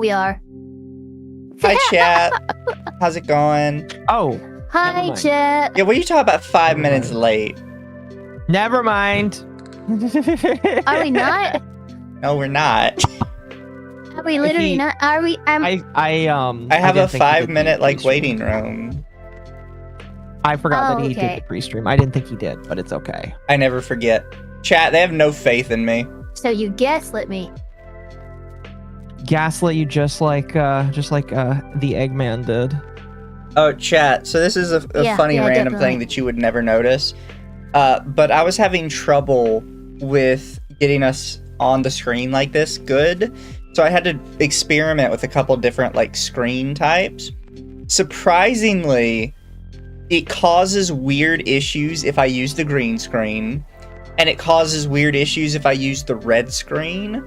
We are. Hi, chat. How's it going? Oh. Hi, chat. Yeah, what are you talking about 5 minutes late? Never mind. Are we not? No, we're not. Are we literally not? Are we? I have a 5 minute like waiting room. I forgot that he did the pre-stream. I didn't think he did, but it's okay. I never forget. Chat, they have no faith in me. So you gaslit me. Gaslit you just like the Eggman did. Oh, chat. So this is a funny random thing that you would never notice. But I was having trouble with getting us on the screen like this good. So I had to experiment with a couple different like screen types. Surprisingly, it causes weird issues if I use the green screen, and it causes weird issues if I use the red screen.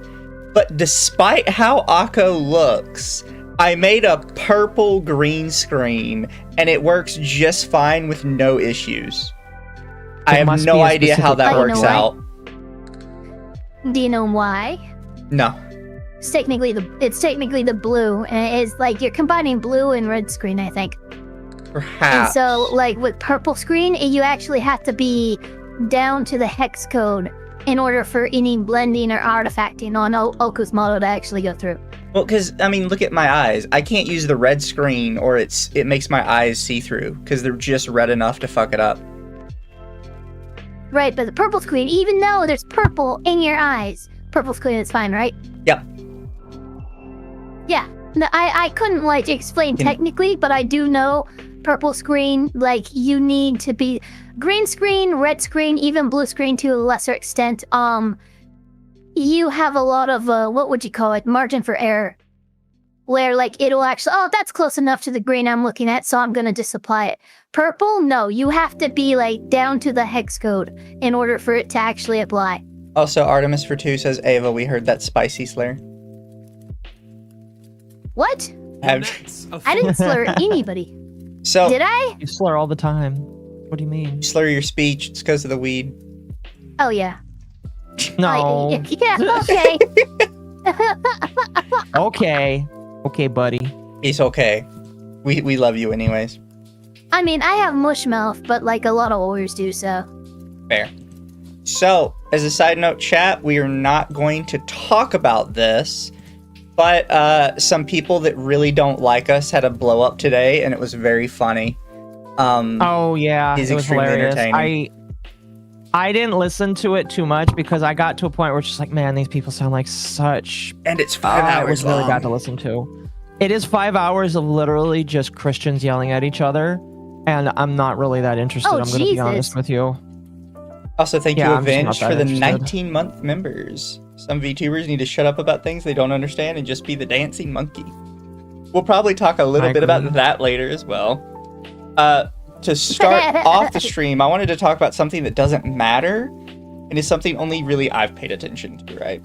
But despite how Occo looks, I made a purple green screen, and it works just fine with no issues. I have no idea how that works out. Do you know why? No. It's technically the blue, and it's like you're combining blue and red screen, I think. Perhaps. And so, like with purple screen, you actually have to be down to the hex code in order for any blending or artifacting on Occo's model to actually go through. Well, because, I mean, look at my eyes. I can't use the red screen or it makes my eyes see-through because they're just red enough to fuck it up. Right, but the purple screen, even though there's purple in your eyes, purple screen is fine, right? Yep. Yeah. No, I couldn't, like, explain technically, but I do know purple screen, like, you need to be... Green screen, red screen, even blue screen to a lesser extent, you have a lot of, what would you call it, margin for error. Where, like, it'll actually, oh, that's close enough to the green I'm looking at, so I'm gonna disapply it. Purple, no, you have to be, like, down to the hex code in order for it to actually apply. Also, Artemis for 2 says, Ava, we heard that spicy slur. What? I didn't slur anybody. So, did I? You slur all the time. What do you mean? You slur your speech, it's because of the weed. Oh, yeah. No. Yeah, okay. Okay. Okay, buddy. It's okay. We love you anyways. I mean, I have mush mouth, but like a lot of warriors do, so. Fair. So, as a side note, chat, we are not going to talk about this, but some people that really don't like us had a blow up today, and it was very funny. Oh yeah, it was hilarious. I didn't listen to it too much because I got to a point where it's just like, man, these people sound like such... And it's 5 hours It was really bad to listen to. It is 5 hours of literally just Christians yelling at each other, and I'm not really that interested, I'm going to be honest with you. Also, thank you, Avenge, for the 19-month members. Some VTubers need to shut up about things they don't understand and just be the dancing monkey. We'll probably talk a little bit about that later as well. To start off the stream, I wanted to talk about something that doesn't matter, and is something only really I've paid attention to, right?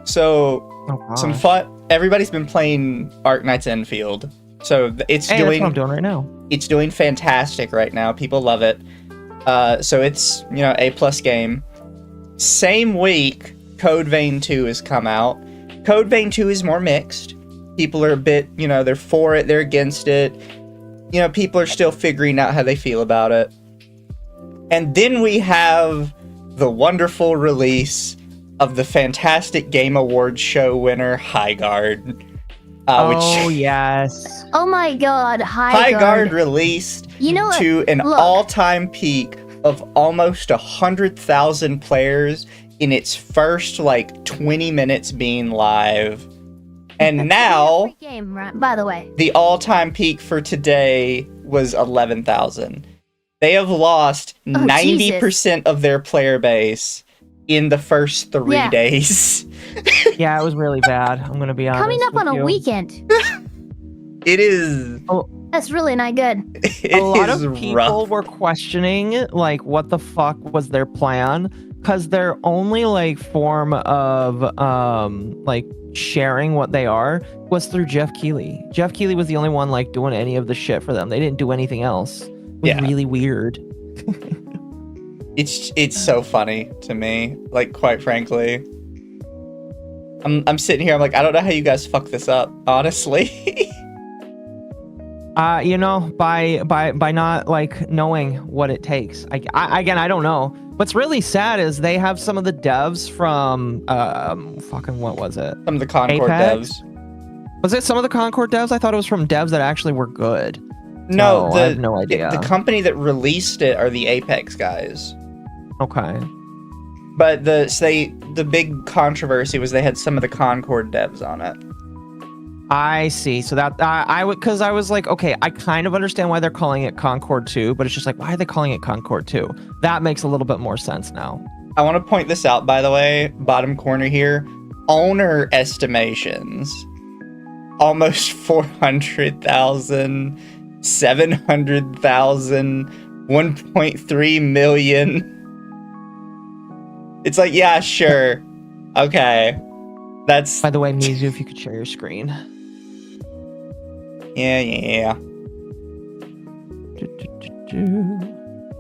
So, some fun. Everybody's been playing Ark Knights Enfield, so it's doing. That's what I'm doing right now. It's doing fantastic right now. People love it. So it's A+ game. Same week, Code Vein 2 has come out. Code Vein 2 is more mixed. People are a bit, they're for it, they're against it. People are still figuring out how they feel about it. And then we have the wonderful release of the Fantastic Game Awards show winner, Highguard. Yes. Oh my god, Highguard released to an all-time peak of almost 100,000 players in its first, 20 minutes being live. And now, game, by the way, the all-time peak for today was 11,000. They have lost 90% of their player base in the first 3 days. Yeah, it was really bad. I'm gonna be honest. Coming up on a weekend. It is. That's really not good. A lot of people were questioning, what the fuck was their plan? Because their only, form of, sharing what they are was through Jeff Keighley. Jeff Keighley was the only one, doing any of the shit for them. They didn't do anything else. It was really weird. It's so funny to me, quite frankly. I'm sitting here. I'm like, I don't know how you guys fuck this up, honestly. You know, by not like knowing what it takes. Again, I don't know. What's really sad is they have some of the devs from fucking what was it? Some of the Concord Apex? devs. Was it some of the Concord devs? I thought it was from devs that actually were good. No, I have no idea. The company that released it are the Apex guys. Okay. But the big controversy was they had some of the Concord devs on it. I see. So that I would, because I was like, okay, I kind of understand why they're calling it Concord 2, but it's just like, why are they calling it Concord 2? That makes a little bit more sense now. I want to point this out, by the way, bottom corner here. Owner estimations. Almost 400,000, 700,000, 1.3 million. It's like, yeah, sure. Okay. That's... By the way, Mizu, if you could share your screen. Yeah.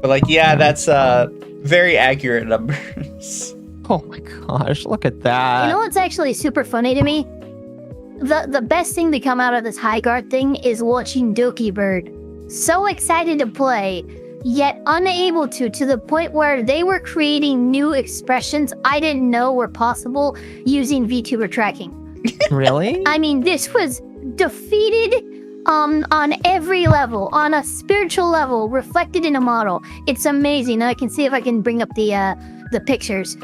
But like, yeah, that's very accurate numbers. Oh my gosh, look at that. You know what's actually super funny to me? The best thing to come out of this high guard thing is watching Doki Bird. So excited to play, yet unable to the point where they were creating new expressions I didn't know were possible using VTuber tracking. Really? I mean, this was defeated on every level, on a spiritual level, reflected in a model. It's amazing. I can see if I can bring up the pictures.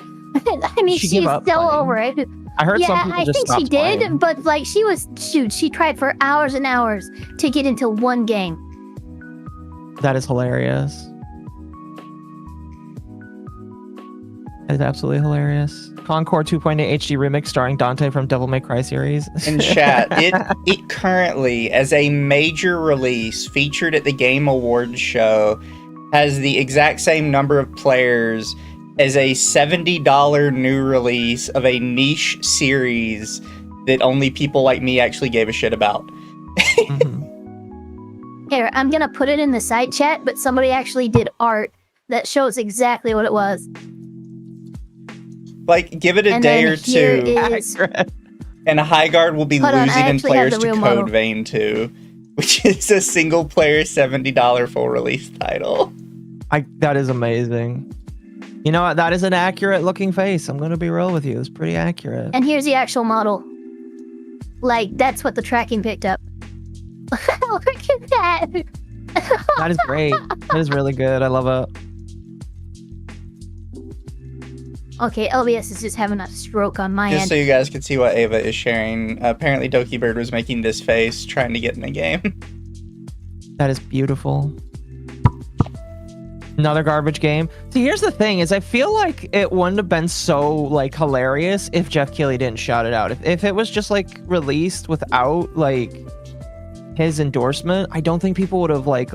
I mean, she's still over it. I heard some people just I think she did, playing. but like she tried for hours and hours to get into one game. That is hilarious. That is absolutely hilarious. Concord 2.8 HD remix starring Dante from Devil May Cry series. In chat, it currently, as a major release featured at the Game Awards show, has the exact same number of players as a $70 new release of a niche series that only people like me actually gave a shit about. Here, I'm gonna put it in the side chat, but somebody actually did art that shows exactly what it was. Like, give it a day or two, and Highguard will be losing in players to Code Vein 2, which is a single-player $70 full release title. That is amazing. You know what? That is an accurate-looking face. I'm gonna be real with you. It's pretty accurate. And here's the actual model. Like, that's what the tracking picked up. Look at that. That is great. That is really good. I love it. Okay, LBS is just having a stroke on my end. Just so you guys can see what Ava is sharing, apparently Doki Bird was making this face trying to get in the game. That is beautiful. Another garbage game. See, here's the thing, is I feel like it wouldn't have been so, like, hilarious if Jeff Keighley didn't shout it out. If it was just, like, released without, like, his endorsement, I don't think people would have, like,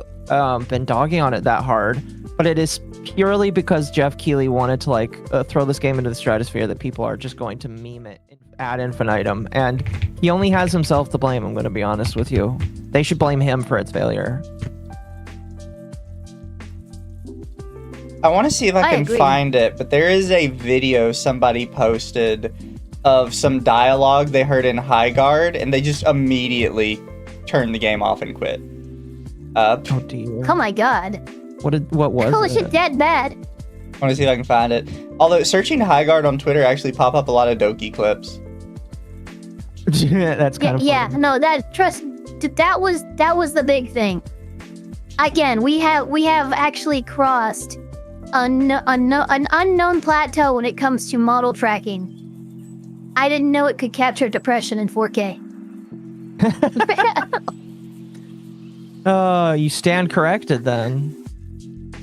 been dogging on it that hard. But it is purely because Jeff Keighley wanted to, like, throw this game into the stratosphere that people are just going to meme it ad infinitum. And he only has himself to blame, I'm going to be honest with you. They should blame him for its failure. I want to see if I can find it, but there is a video somebody posted of some dialogue they heard in Highguard, and they just immediately turned the game off and quit. Oh dear. Oh my god. What was Holy shit, that bad. I want to see if I can find it. Although, searching Highguard on Twitter actually pop up a lot of Doki clips. That's kind of funny. Yeah, no, that was the big thing. Again, we have actually crossed an unknown plateau when it comes to model tracking. I didn't know it could capture depression in 4K. You stand corrected then.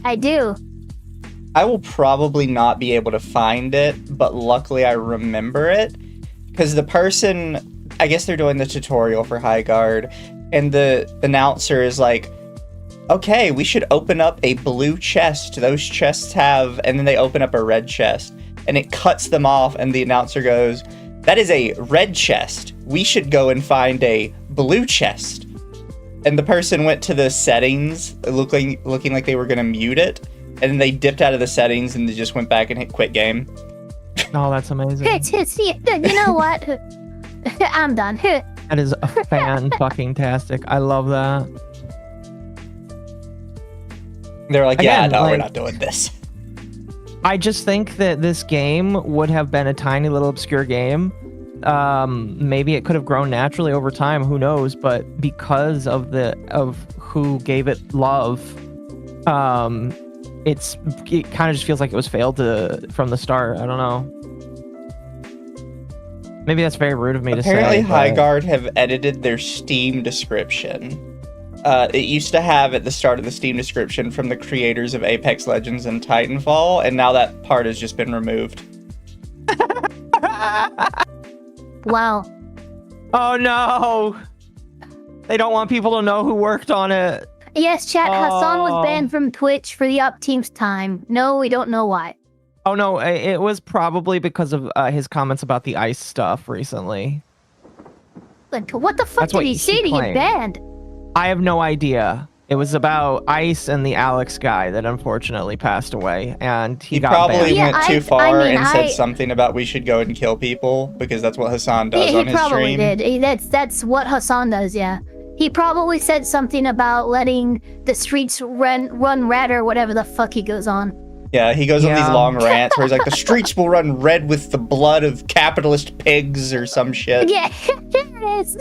I do. I will probably not be able to find it, but luckily I remember it. Because the person, I guess they're doing the tutorial for Highguard, and the announcer is like, okay, we should open up a blue chest. Those chests have... And then they open up a red chest. And it cuts them off, and the announcer goes, that is a red chest. We should go and find a blue chest. And the person went to the settings, looking like they were going to mute it. And then they dipped out of the settings, and they just went back and hit quit game. Oh, that's amazing. You know what? I'm done. That is a fan-fucking-tastic. I love that. They're like, yeah, Again, no, we're like, not doing this. I just think that this game would have been a tiny little obscure game. Maybe it could have grown naturally over time, who knows, but because of who gave it love, it kind of just feels like it was failed from the start. I don't know. Maybe that's very rude of me to say. Apparently, Highguard have edited their Steam description. It used to have at the start of the Steam description from the creators of Apex Legends and Titanfall, and now that part has just been removed. Wow. Oh no! They don't want people to know who worked on it. Yes, chat. Hassan was banned from Twitch for the Up Team's time. No, we don't know why. Oh no, it was probably because of his comments about the ice stuff recently. Like, what the fuck did he say to get banned? I have no idea. It was about Ice and the Alex guy that unfortunately passed away, and he got banned. He probably went too far and said something about we should go and kill people, because that's what Hassan does on his stream. He probably did. That's what Hassan does, yeah. He probably said something about letting the streets run red or whatever the fuck he goes on. Yeah, he goes on these long rants where he's like, the streets will run red with the blood of capitalist pigs or some shit. Yeah, there it is.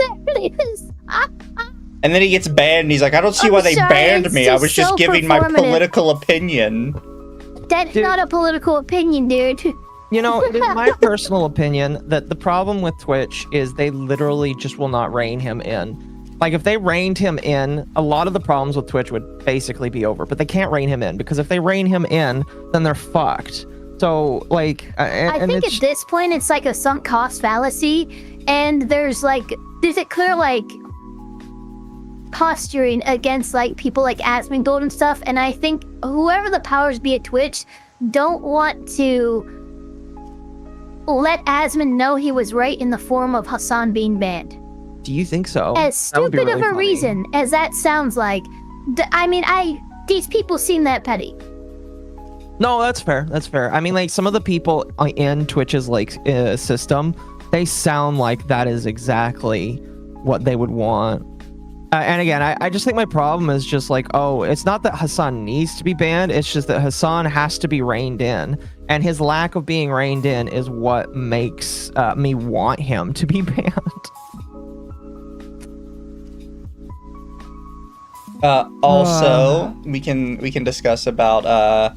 And then he gets banned and he's like, I don't see why they banned me. I was just giving my political opinion. That's not a political opinion, dude. You know, it is my personal opinion that the problem with Twitch is they literally just will not rein him in. Like, if they reined him in, a lot of the problems with Twitch would basically be over. But they can't rein him in, because if they rein him in, then they're fucked. So, like... I think at this point, it's like a sunk cost fallacy. And there's a clear, like, posturing against, like, people like Asmongold and stuff. And I think whoever the powers be at Twitch don't want to let Asmon know he was right in the form of Hassan being banned. Do you think so? As stupid of a reason as that sounds like, these people seem that petty. No, that's fair. That's fair. I mean, like, some of the people in Twitch's, like, system, they sound like that is exactly what they would want. And again, I just think my problem is just like, oh, it's not that Hassan needs to be banned. It's just that Hassan has to be reined in. And his lack of being reined in is what makes me want him to be banned. Also, we can discuss about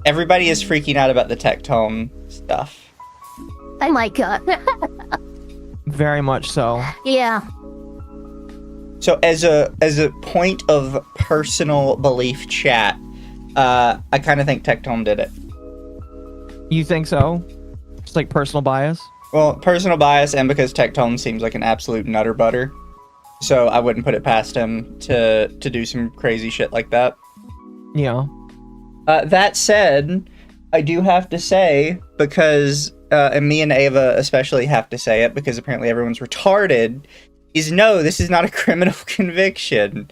everybody is freaking out about the Tectone stuff. Oh my god. Very much so. Yeah. So as a point of personal belief, chat, I kind of think Tectone did it. You think so? Just like personal bias? Well, personal bias, and because Tectone seems like an absolute nutter butter. So I wouldn't put it past him to do some crazy shit like that. Yeah. That said, I do have to say, because, and me and Ava especially have to say it, because apparently everyone's retarded, is no, this is not a criminal conviction.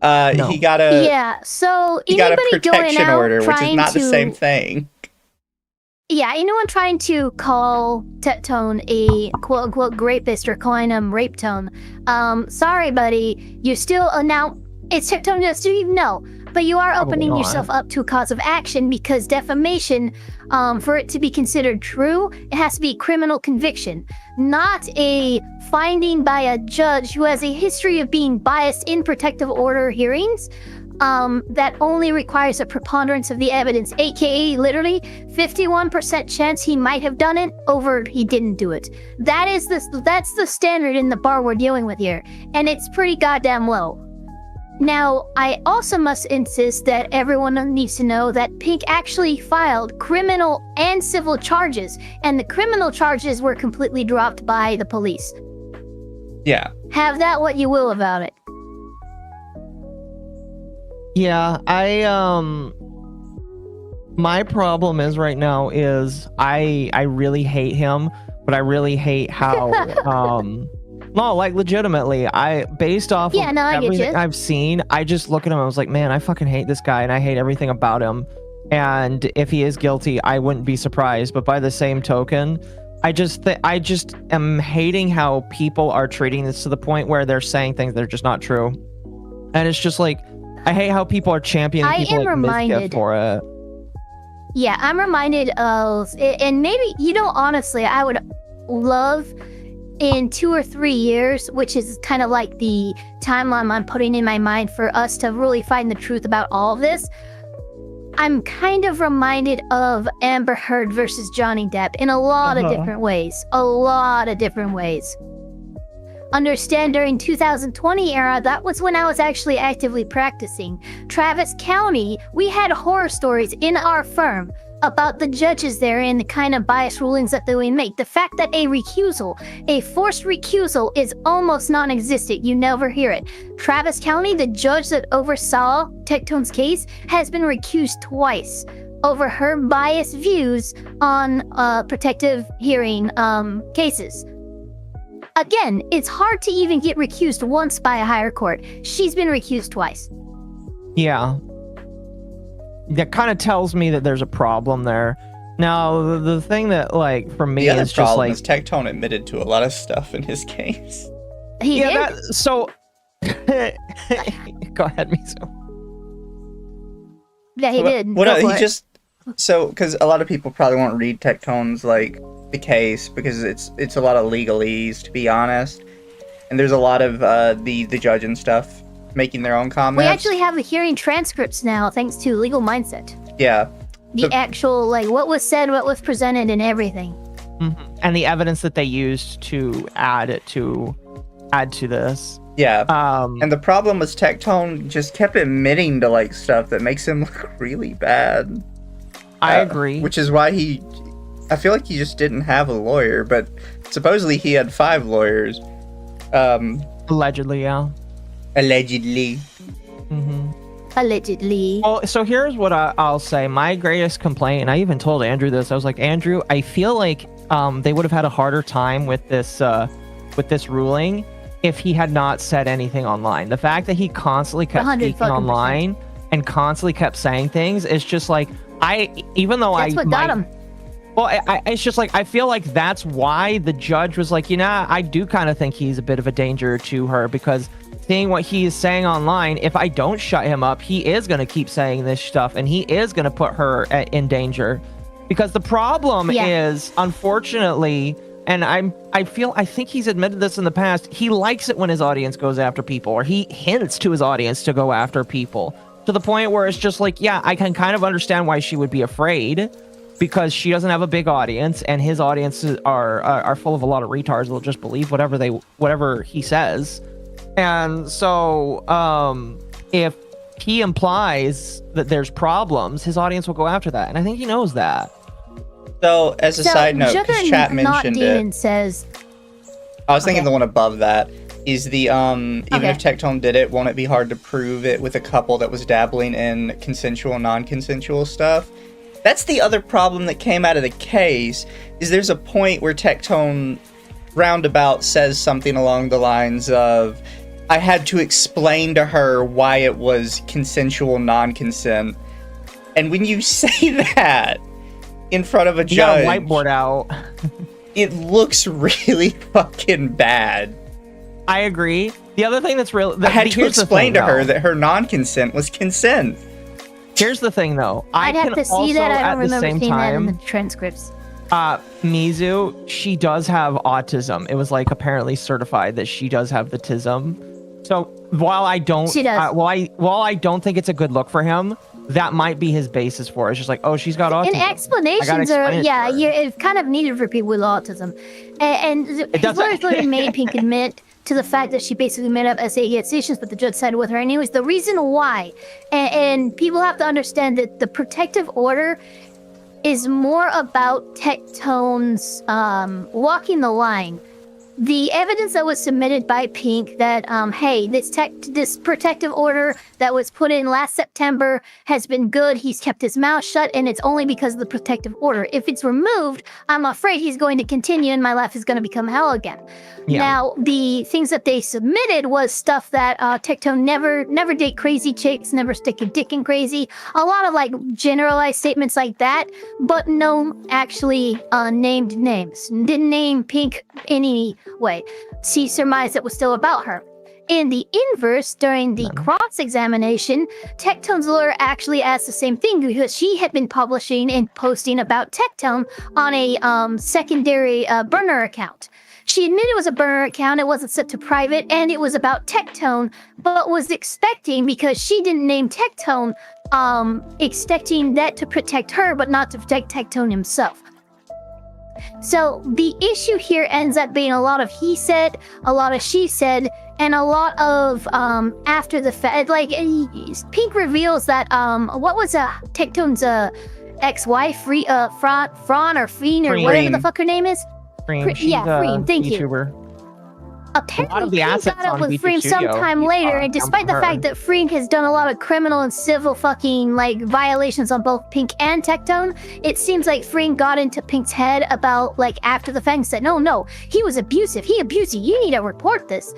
No. He got a... Yeah, so he got a protection order, which is not the same thing. Yeah, anyone trying to call Tectone a quote-unquote rapist or calling him Rape Tone, sorry, buddy, you still now it's Tectone just even know, but you are opening yourself up to a cause of action, because defamation, for it to be considered true, it has to be criminal conviction, not a finding by a judge who has a history of being biased in protective order hearings. That only requires a preponderance of the evidence, aka literally 51% chance he might have done it over he didn't do it. That's the standard in the bar we're dealing with here, and it's pretty goddamn low. Now, I also must insist that everyone needs to know that Pink actually filed criminal and civil charges, and the criminal charges were completely dropped by the police. Yeah. Have that what you will about it. Yeah, my problem is right now is I really hate him, but I really hate how, no, like legitimately, based off of everything I've seen, I just look at him, I was like, man, I fucking hate this guy, and I hate everything about him. And if he is guilty, I wouldn't be surprised. But by the same token, I just am hating how people are treating this to the point where they're saying things that are just not true. And it's just like, I hate how people are championing people like Mizkif for it. Yeah, I'm reminded of, and maybe, honestly, I would love in 2 or 3 years, which is kind of like the timeline I'm putting in my mind for us to really find the truth about all of this. I'm kind of reminded of Amber Heard versus Johnny Depp in a lot of different ways. A lot of different ways. Understand, during 2020 era, that was when I was actually actively practicing. Travis County, we had horror stories in our firm about the judges there and the kind of biased rulings that they would make. The fact that a forced recusal is almost non-existent. You never hear it. Travis County, the judge that oversaw Tectone's case, has been recused twice over her biased views on protective hearing cases. Again, it's hard to even get recused once by a higher court. She's been recused twice. Yeah. That kind of tells me that there's a problem there. Now, the thing that, like, for me is just like... The other problem is Tectone admitted to a lot of stuff in his case. He did? Go ahead, Mizu. Yeah, he did. Because a lot of people probably won't read Tectone's, like, the case, because it's a lot of legalese, to be honest. And there's a lot of the judge and stuff making their own comments. We actually have the hearing transcripts now, thanks to Legal Mindset. Yeah. The actual, like, what was said, what was presented, and everything. Mm-hmm. And the evidence that they used to add to this. Yeah. And the problem was Tectone just kept admitting to, like, stuff that makes him look really bad. I agree. Which is why I feel like he just didn't have a lawyer, but supposedly he had 5 lawyers. Allegedly, yeah. Allegedly. Mm-hmm. Allegedly. Well, so here's what I'll say. My greatest complaint, and I even told Andrew this, I was like, Andrew, I feel like they would have had a harder time with this ruling if he had not said anything online. The fact that he constantly kept speaking online and constantly kept saying things is just like, That's what got him. Well, it's just like, I feel like that's why the judge was like, I do kind of think he's a bit of a danger to her, because seeing what he is saying online, if I don't shut him up, he is going to keep saying this stuff, and he is going to put her in danger. Because the problem is, unfortunately, and I think he's admitted this in the past, he likes it when his audience goes after people, or he hints to his audience to go after people, to the point where it's just like, yeah, I can kind of understand why she would be afraid, because she doesn't have a big audience, and his audiences are full of a lot of retards that'll just believe whatever he says. And so if he implies that there's problems, his audience will go after that, and I think he knows that. So, as a side note, because chat mentioned it, says, I was thinking the one above that is the even if Tectone did it, won't it be hard to prove it with a couple that was dabbling in consensual, non-consensual stuff? That's the other problem that came out of the case, is there's a point where Tectone roundabout says something along the lines of, I had to explain to her why it was consensual non-consent. And when you say that in front of a judge, you got a whiteboard out. It looks really fucking bad. I agree. The other thing that's real, I had to explain to her that her non-consent was consent. Here's the thing, though. I'd have to see that. I don't remember seeing that in the transcripts. Mizu, she does have autism. It was like apparently certified that she does have the tism. So while I don't, she does. While I don't think it's a good look for him, that might be his basis for it. It's just like, oh, she's got autism. And explanations are, it's kind of needed for people with autism. And his lawyers literally made Pink admit to the fact that she basically made up SAE stations, but the judge sided with her. Anyways, the reason why, and people have to understand that the protective order is more about Tectone's walking the line the evidence that was submitted by Pink that, hey, this protective order that was put in last September has been good. He's kept his mouth shut, and it's only because of the protective order. If it's removed, I'm afraid he's going to continue, and my life is going to become hell again. Yeah. Now, the things that they submitted was stuff that Tectone never date crazy chicks, never stick a dick in crazy. A lot of like generalized statements like that, but no actually named names. Didn't name Pink any way. She surmised it was still about her. In the inverse, during the cross-examination, Tectone's lawyer actually asked the same thing because she had been publishing and posting about Tectone on a secondary burner account. She admitted it was a burner account, it wasn't set to private, and it was about Tectone, but was expecting, because she didn't name Tectone, expecting that to protect her, but not to protect Tectone himself. So the issue here ends up being a lot of he said, a lot of she said, and a lot of after the fact. Like Pink reveals that what was Tectone's ex-wife, Fran or Fiend or whatever the fuck her name is. Freem. Thank you. Apparently, Pink got up with Freem sometime later, and despite the fact that Freem has done a lot of criminal and civil fucking like violations on both Pink and Tectone, it seems like Freem got into Pink's head about like after the fact and said, no, he was abusive. He abused you. You need to report this.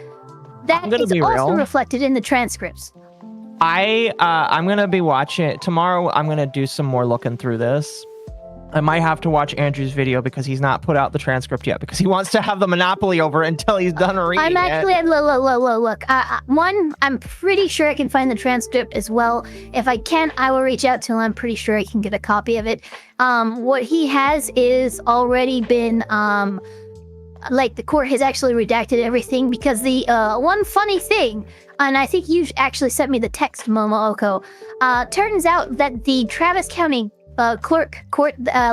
That is also reflected in the transcripts. I'm gonna be watching it tomorrow. I'm gonna do some more looking through this. I might have to watch Andrew's video because he's not put out the transcript yet because he wants to have the monopoly over it until he's done reading it. I'm actually look. I'm pretty sure I can find the transcript as well. If I can, I will reach out to him. I'm pretty sure I can get a copy of it. What he has is already been like the court has actually redacted everything because the one funny thing, and I think you actually sent me the text, Momo Occo. Turns out that the Travis County court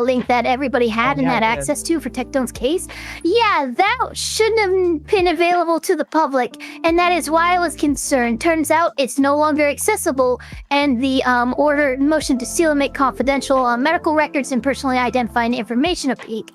link that everybody had and had access to for Tectone's case, that shouldn't have been available to the public, and that is why I was concerned. Turns out it's no longer accessible, and the order motion to seal and make confidential medical records and personally identifying information of Pink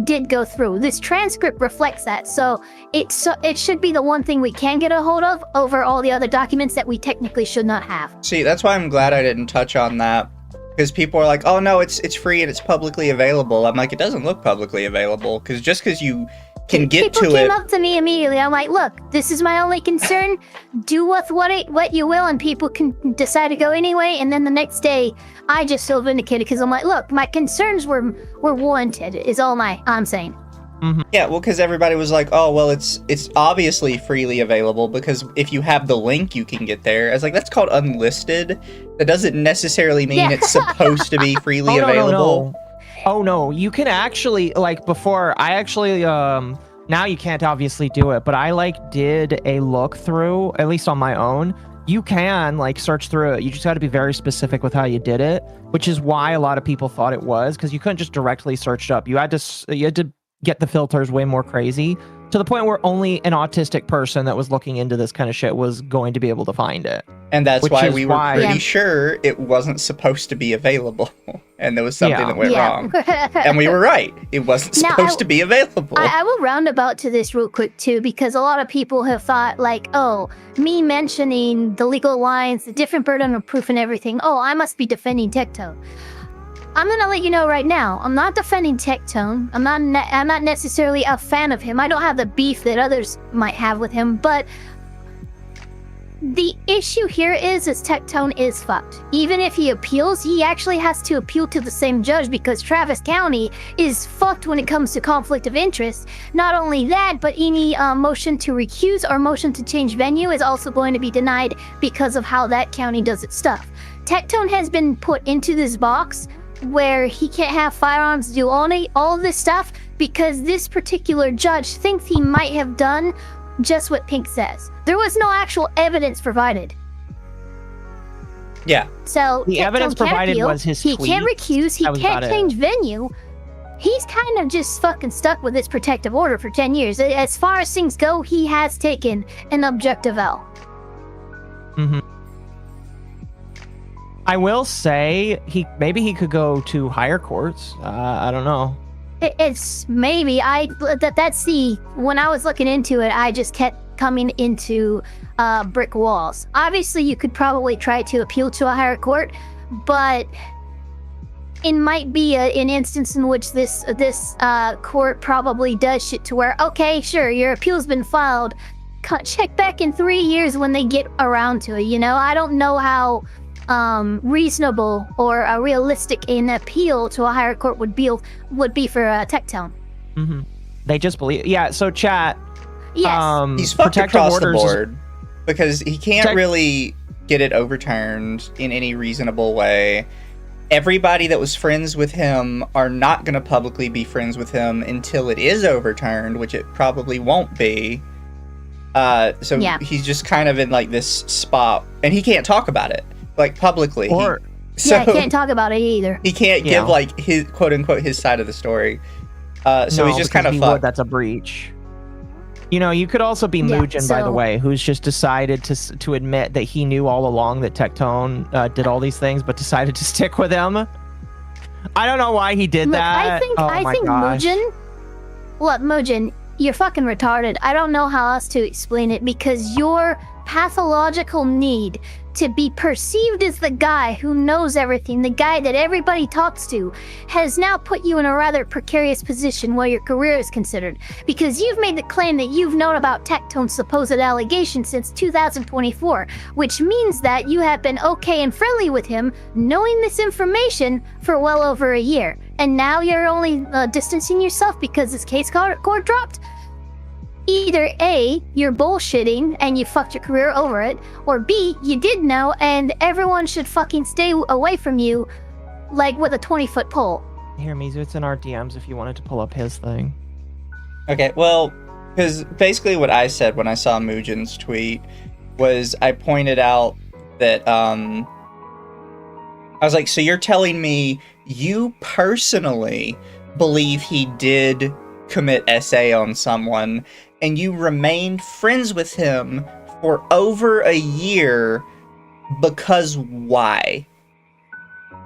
did go through. This transcript reflects that, so it should be the one thing we can get a hold of over all the other documents that we technically should not have. See, that's why I'm glad I didn't touch on that. Because people are like, oh no, it's free and it's publicly available. I'm like, it doesn't look publicly available. Because just because you can get to it. People came up to me immediately. I'm like, look, this is my only concern. Do with what you will, and people can decide to go anyway. And then the next day, I just feel vindicated because I'm like, look, my concerns were warranted. Is all I'm saying. Mm-hmm. Yeah, well, because everybody was like, oh, well, it's obviously freely available because if you have the link, you can get there. I was like, that's called unlisted. That doesn't necessarily mean it's supposed to be freely available. Oh, no. You can actually, like, before, I actually, now you can't obviously do it, but I, did a look through, at least on my own. You can, search through it. You just got to be very specific with how you did it, which is why a lot of people thought it was, because you couldn't just directly search it up. You had to get the filters way more crazy to the point where only an autistic person that was looking into this kind of shit was going to be able to find it. And that's why we were pretty sure it wasn't supposed to be available. And there was something that went wrong. And we were right. It wasn't supposed to be available. I will roundabout to this real quick, too, because a lot of people have thought, me mentioning the legal lines, the different burden of proof and everything, I must be defending Tectone. I'm gonna let you know right now, I'm not defending Tectone. I'm not necessarily a fan of him. I don't have the beef that others might have with him, but the issue here is Tectone is fucked. Even if he appeals, he actually has to appeal to the same judge because Travis County is fucked when it comes to conflict of interest. Not only that, but any motion to recuse or motion to change venue is also going to be denied because of how that county does its stuff. Tectone has been put into this box where he can't have firearms, do all this stuff because this particular judge thinks he might have done just what Pink says. There was no actual evidence provided. Yeah. So the evidence provided was his tweet. He can't recuse, he can't change venue. He's kind of just fucking stuck with this protective order for 10 years. As far as things go, he has taken an objective L. Mm-hmm. I will say maybe he could go to higher courts. I don't know. It's maybe that's the when I was looking into it, I just kept coming into brick walls. Obviously, you could probably try to appeal to a higher court, but it might be an instance in which this court probably does shit to where, okay, sure, your appeal's been filed. Check back in 3 years when they get around to it. You know, I don't know how reasonable or realistic an appeal to a higher court would be for Tectone. Mm-hmm. They just believe. Yeah. So chat. Yes. He's fucked across the board because he can't really get it overturned in any reasonable way. Everybody that was friends with him are not going to publicly be friends with him until it is overturned, which it probably won't be. So he's just kind of in like this spot, and he can't talk about it like publicly. He can't talk about it either. He can't give like his quote unquote his side of the story. So he's just kind of fucked. That's a breach. You know, you could also be Mugen, by the way, who's just decided to admit that he knew all along that Tectone did all these things, but decided to stick with him. I don't know why he did that. I think Mugen. Look, Mugen, you're fucking retarded. I don't know how else to explain it, because your pathological need to be perceived as the guy who knows everything, the guy that everybody talks to, has now put you in a rather precarious position where your career is considered. Because you've made the claim that you've known about Tectone's supposed allegations since 2024, which means that you have been okay and friendly with him, knowing this information for well over a year. And now you're only distancing yourself because this case court dropped? Either A, you're bullshitting and you fucked your career over it, or B, you did know and everyone should fucking stay away from you like with a 20-foot pole. Here, Mizu, it's in our DMs if you wanted to pull up his thing. Okay, well, because basically what I said when I saw Mugen's tweet was I pointed out that, I was like, so you're telling me you personally believe he did commit SA on someone, and you remained friends with him for over a year, because why?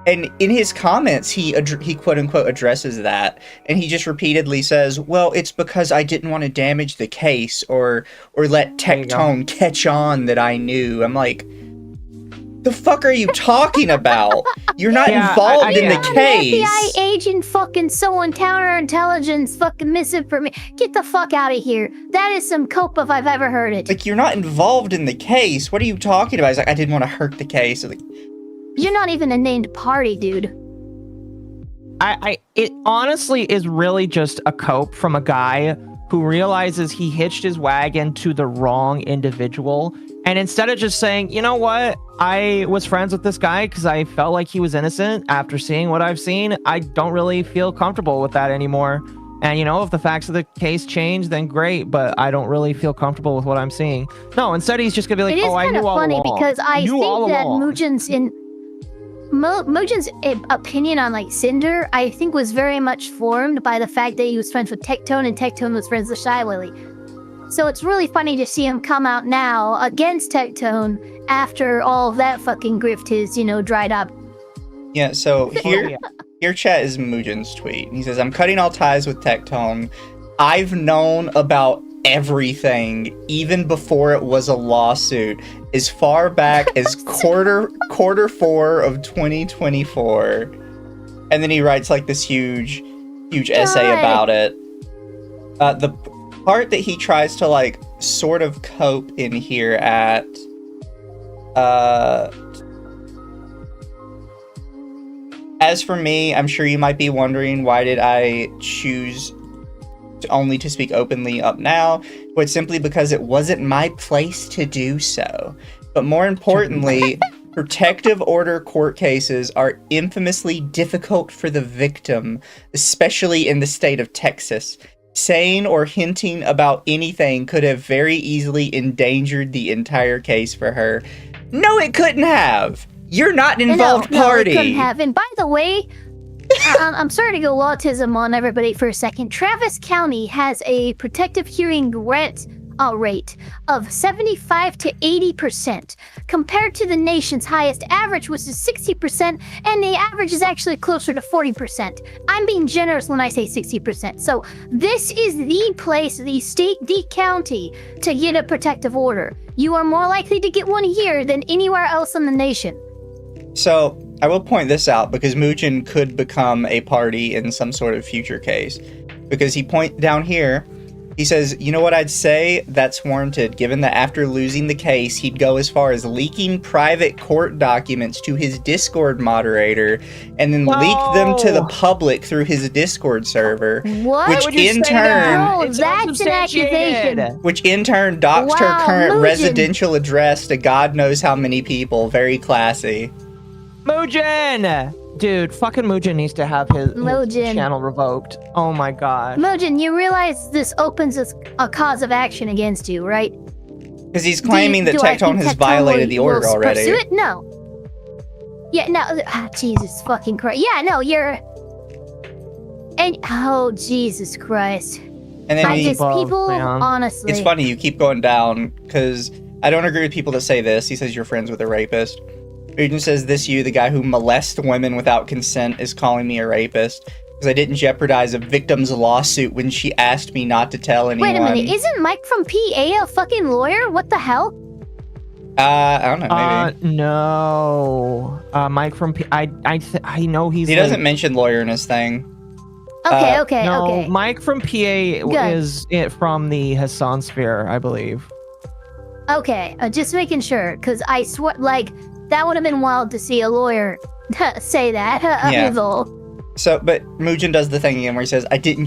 And in his comments, he quote-unquote addresses that, and he just repeatedly says, well, it's because I didn't want to damage the case, or let Tectone catch on that I knew. I'm like, the fuck are you talking about? You're not involved in the case. FBI agent fucking someone counterintelligence fucking misinformation. Get the fuck out of here. That is some cope if I've ever heard it. Like, you're not involved in the case. What are you talking about? He's like, I didn't want to hurt the case. Like, you're not even a named party, dude. It honestly is really just a cope from a guy who realizes he hitched his wagon to the wrong individual. And instead of just saying, you know what, I was friends with this guy because I felt like he was innocent, after seeing what I've seen, I don't really feel comfortable with that anymore. And, you know, if the facts of the case change, then great, but I don't really feel comfortable with what I'm seeing. No, instead he's just going to be like, I knew all along. It is kind of funny because I think that Mugen's opinion on, like, Cinder, I think was very much formed by the fact that he was friends with Tectone and Tectone was friends with Shy Lily. So it's really funny to see him come out now against Tectone after all of that fucking grift is, you know, dried up. Yeah, so here chat is Mugen's tweet. He says, I'm cutting all ties with Tectone. I've known about everything, even before it was a lawsuit, as far back as quarter 4 of 2024. And then he writes like this huge essay about it. The part that he tries to like sort of cope in here at as for me, I'm sure you might be wondering, why did I choose only to speak openly up now? But simply because it wasn't my place to do so. But more importantly, protective order court cases are infamously difficult for the victim, especially in the state of Texas. Saying or hinting about anything could have very easily endangered the entire case for her. No, it couldn't have. You're not an involved party. No, it couldn't have. And by the way, I'm sorry to go autism on everybody for a second. Travis County has a protective hearing grant rate of 75 to 80%, compared to the nation's highest average, which is 60%, and the average is actually closer to 40%. I'm being generous when I say 60%. So this is the place, the state, the county, to get a protective order. You are more likely to get one here than anywhere else in the nation. So I will point this out because Mugen could become a party in some sort of future case. Because he down here, he says, you know what I'd say? That's warranted, given that after losing the case, he'd go as far as leaking private court documents to his Discord moderator and then leak them to the public through his Discord server. What? Which in turn... No, that's an accusation. Which in turn doxed her current residential address to God knows how many people. Very classy. Mugen! Dude, fucking Mugen needs to have his channel revoked. Oh my god. Mugen, you realize this opens a cause of action against you, right? Because he's claiming that Tectone has violated the order already. Pursue it? No. Yeah, no. Jesus fucking Christ. Yeah, no, you're... And oh, Jesus Christ. And then honestly... It's funny, you keep going down, because I don't agree with people that say this. He says you're friends with a rapist. Mugen says, this you, the guy who molests women without consent, is calling me a rapist because I didn't jeopardize a victim's lawsuit when she asked me not to tell anyone. Wait a minute, isn't Mike from PA a fucking lawyer? What the hell? I don't know, maybe. No. Mike from I know he's... He doesn't mention lawyer in his thing. Okay, no, okay. Mike from PA is it from the Hassan sphere, I believe. Okay, just making sure, because I swear, like... That would have been wild to see a lawyer say that. Yeah. So, but Mugen does the thing again where he says, I didn't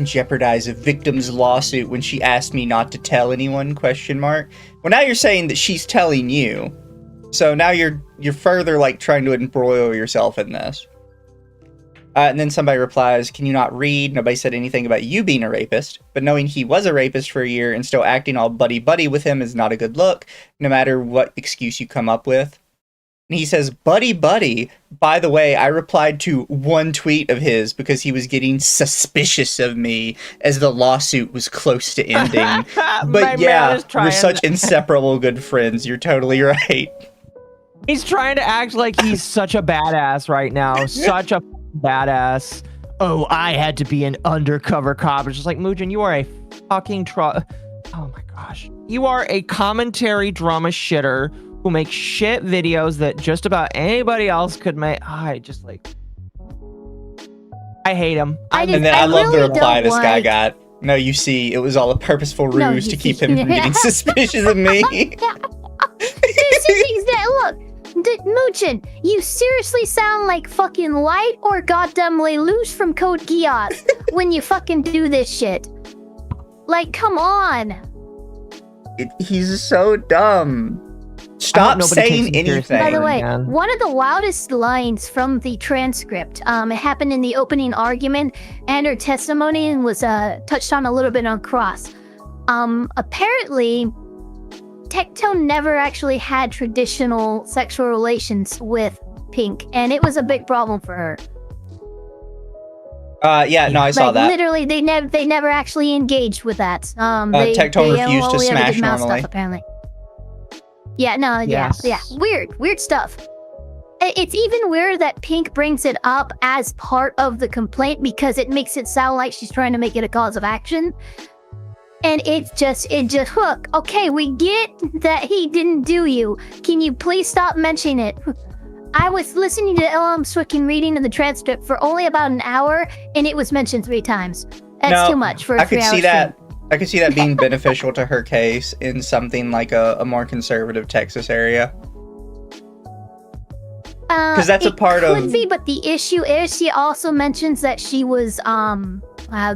jeopardize a victim's lawsuit when she asked me not to tell anyone, ? Well, now you're saying that she's telling you. So now you're further, like, trying to embroil yourself in this. And then somebody replies, can you not read? Nobody said anything about you being a rapist, but knowing he was a rapist for a year and still acting all buddy-buddy with him is not a good look, no matter what excuse you come up with. And he says, buddy-buddy. By the way, I replied to one tweet of his because he was getting suspicious of me as the lawsuit was close to ending. But yeah, we're such inseparable good friends. You're totally right. He's trying to act like he's such a badass right now. Such a badass. Oh, I had to be an undercover cop. It's just like, Mugen, you are a fucking oh my gosh. You are a commentary drama shitter who makes shit videos that just about anybody else could make. I just like... I hate him. And then I love the reply this guy got. No, you see, it was all a purposeful ruse to keep him from getting suspicious of me. Look, Mugen, you seriously sound like fucking Light or goddamnly Loose from Code Geass when you fucking do this shit. Like, come on. He's so dumb. Stop saying anything. By the way, one of the wildest lines from the transcript, it happened in the opening argument, and her testimony was touched on a little bit on Cross. Apparently, Tectone never actually had traditional sexual relations with Pink, and it was a big problem for her. Yeah, no, I saw that. Literally, they never actually engaged with that. Tectone refused to smash normally. Stuff, apparently. Yeah, no, yeah. Weird stuff. It's even weirder that Pink brings it up as part of the complaint because it makes it sound like she's trying to make it a cause of action. And it just, look, okay, we get that he didn't do you. Can you please stop mentioning it? I was listening to LM's fucking reading of the transcript for only about an hour, and it was mentioned 3 times. That's too much for a 3-hour stream. I could see that being beneficial to her case in something like a more conservative Texas area. Because that's a part of... It could be, but the issue is she also mentions that she was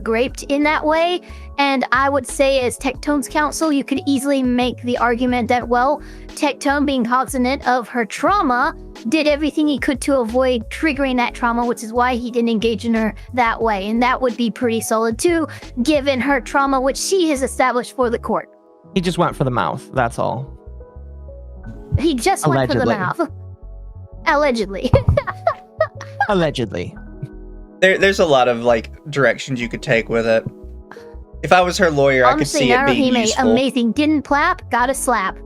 raped in that way. And I would say as Tectone's counsel, you could easily make the argument that, well, Tectone, being cognizant of her trauma, did everything he could to avoid triggering that trauma, which is why he didn't engage in her that way. And that would be pretty solid too, given her trauma, which she has established for the court. He just went for the mouth, that's all. He just went for the mouth. Allegedly. Allegedly. There's a lot of, like, directions you could take with it. If I was her lawyer, I could see it being useful. Amazing. Didn't clap, got a slap.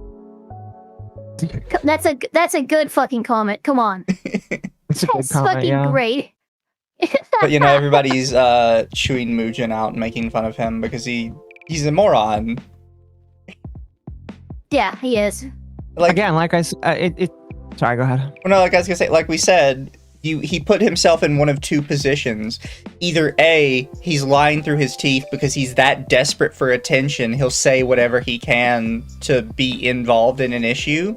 That's a good fucking comment. Come on. It's a good comment, fucking great. But everybody's chewing Mugen out and making fun of him because he's a moron. Yeah, he is. Again, like I said, sorry, go ahead. Well, no, like I was gonna say, like we said, he put himself in one of two positions. Either A, he's lying through his teeth because he's that desperate for attention, he'll say whatever he can to be involved in an issue.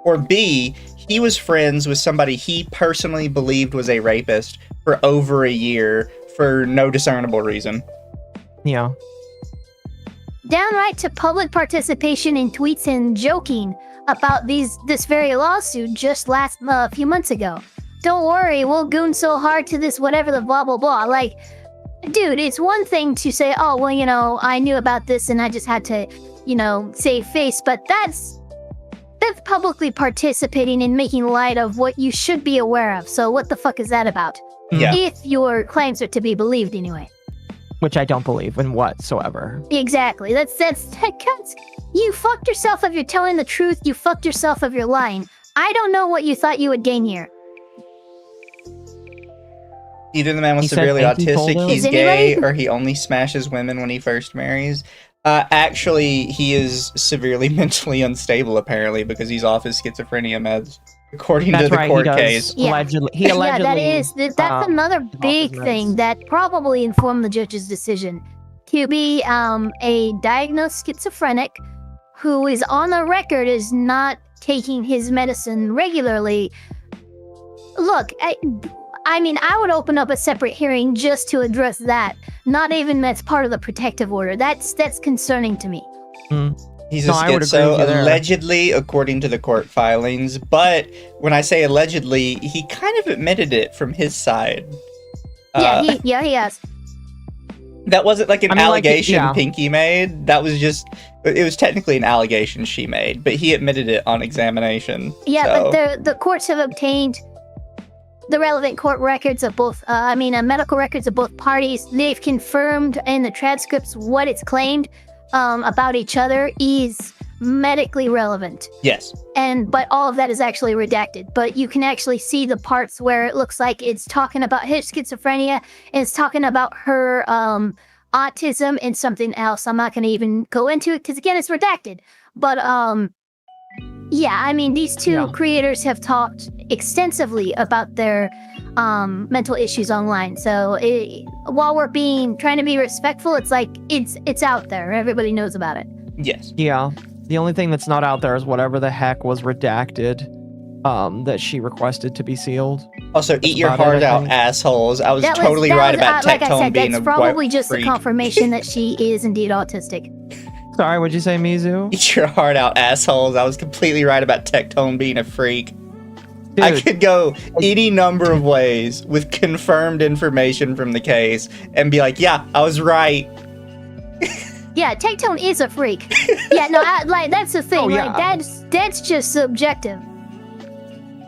Or B, he was friends with somebody he personally believed was a rapist for over a year for no discernible reason. Yeah. Downright to public participation in tweets and joking about this very lawsuit just last few months ago. Don't worry, we'll goon so hard to this whatever the blah blah blah. Like, dude, it's one thing to say, oh, well, I knew about this and I just had to, save face, but that's publicly participating in making light of what you should be aware of. So what the fuck is that about? Yeah. If your claims are to be believed anyway. Which I don't believe in whatsoever. Exactly. That's you fucked yourself if you're telling the truth. You fucked yourself if you're lying. I don't know what you thought you would gain here. Either the man was severely autistic, he's gay, or he only smashes women when he first marries. Actually, he is severely mentally unstable, apparently, because he's off his schizophrenia meds, according to the court case. Yeah. Allegedly, that's another big thing that probably informed the judge's decision. To be a diagnosed schizophrenic who is on the record as not taking his medicine regularly. Look, I mean, I would open up a separate hearing just to address that. Not even that's part of the protective order. That's concerning to me. He's a schizo, allegedly, according to the court filings. But when I say allegedly, he kind of admitted it from his side. He has. That wasn't like an allegation Pinky made. That was just, it was technically an allegation she made, but he admitted it on examination. Yeah, but the courts have obtained the relevant court records of both, medical records of both parties. They've confirmed in the transcripts what it's claimed about each other is medically relevant. Yes. But all of that is actually redacted. But you can actually see the parts where it looks like it's talking about his schizophrenia and it's talking about her autism and something else. I'm not going to even go into it because, again, it's redacted. But these two creators have talked extensively about their mental issues online. So while we're trying to be respectful, it's like it's out there. Everybody knows about it. Yes. Yeah. The only thing that's not out there is whatever the heck was redacted that she requested to be sealed. Also, eat your heart out, assholes. I was totally right about Tectone being a that's probably just freak. a confirmation that she is indeed autistic. Sorry, what'd you say, Mizu? Eat your heart out, assholes. I was completely right about Tectone being a freak. Dude. I could go any number of ways with confirmed information from the case and be like, yeah, I was right. Yeah, Tectone is a freak. Yeah, no, that's the thing. Oh, yeah. That's just subjective.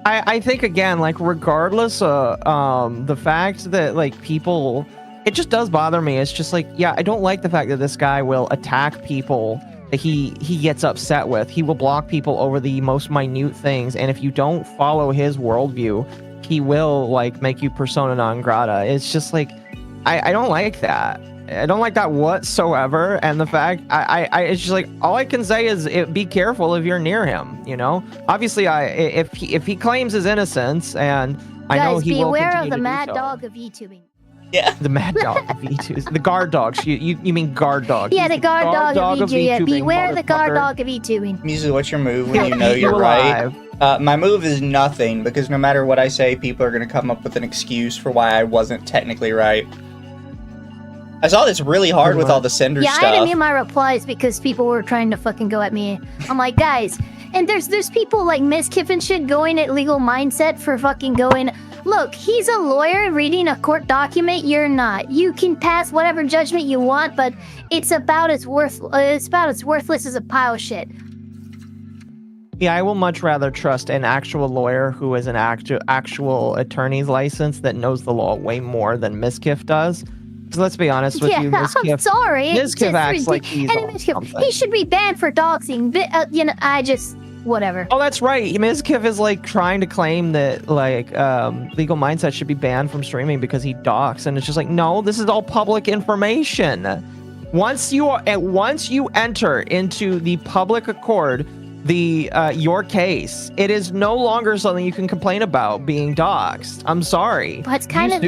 I think, again, regardless of the fact that, people... It just does bother me. It's just I don't like the fact that this guy will attack people that he gets upset with. He will block people over the most minute things, and if you don't follow his worldview, he will make you persona non grata. It's just I don't like that. I don't like that whatsoever. And the fact it's just all I can say is be careful if you're near him. Obviously, if he claims his innocence, and I know he will continue to do so. Beware of the mad dog of VTubing. Yeah. The mad dog of VTubing. The guard dog. You mean guard dog. Yeah, the guard dog of VTubing. Yeah, beware the guard dog of VTubing. Mizu, what's your move when you know you're right? My move is nothing, because no matter what I say, people are going to come up with an excuse for why I wasn't technically right. I saw this really hard with all the sender stuff. Yeah, I didn't mean my replies because people were trying to fucking go at me. I'm like, guys, and there's people like Miskiff and shit going at Legal Mindset for fucking going, look, he's a lawyer reading a court document, you're not. You can pass whatever judgment you want, but it's about as worthless as a pile of shit. Yeah, I will much rather trust an actual lawyer who is an actual attorney's license that knows the law way more than Miskiff does. So let's be honest with you, Mizkif. I'm sorry. Mizkif acts like he's he should be banned for doxing. Whatever. Oh, that's right. Mizkif is like trying to claim that like Legal Mindset should be banned from streaming because he doxed, and it's just like, no, this is all public information. Once you enter into the public accord, your case, it is no longer something you can complain about being doxed. I'm sorry. But it's kind of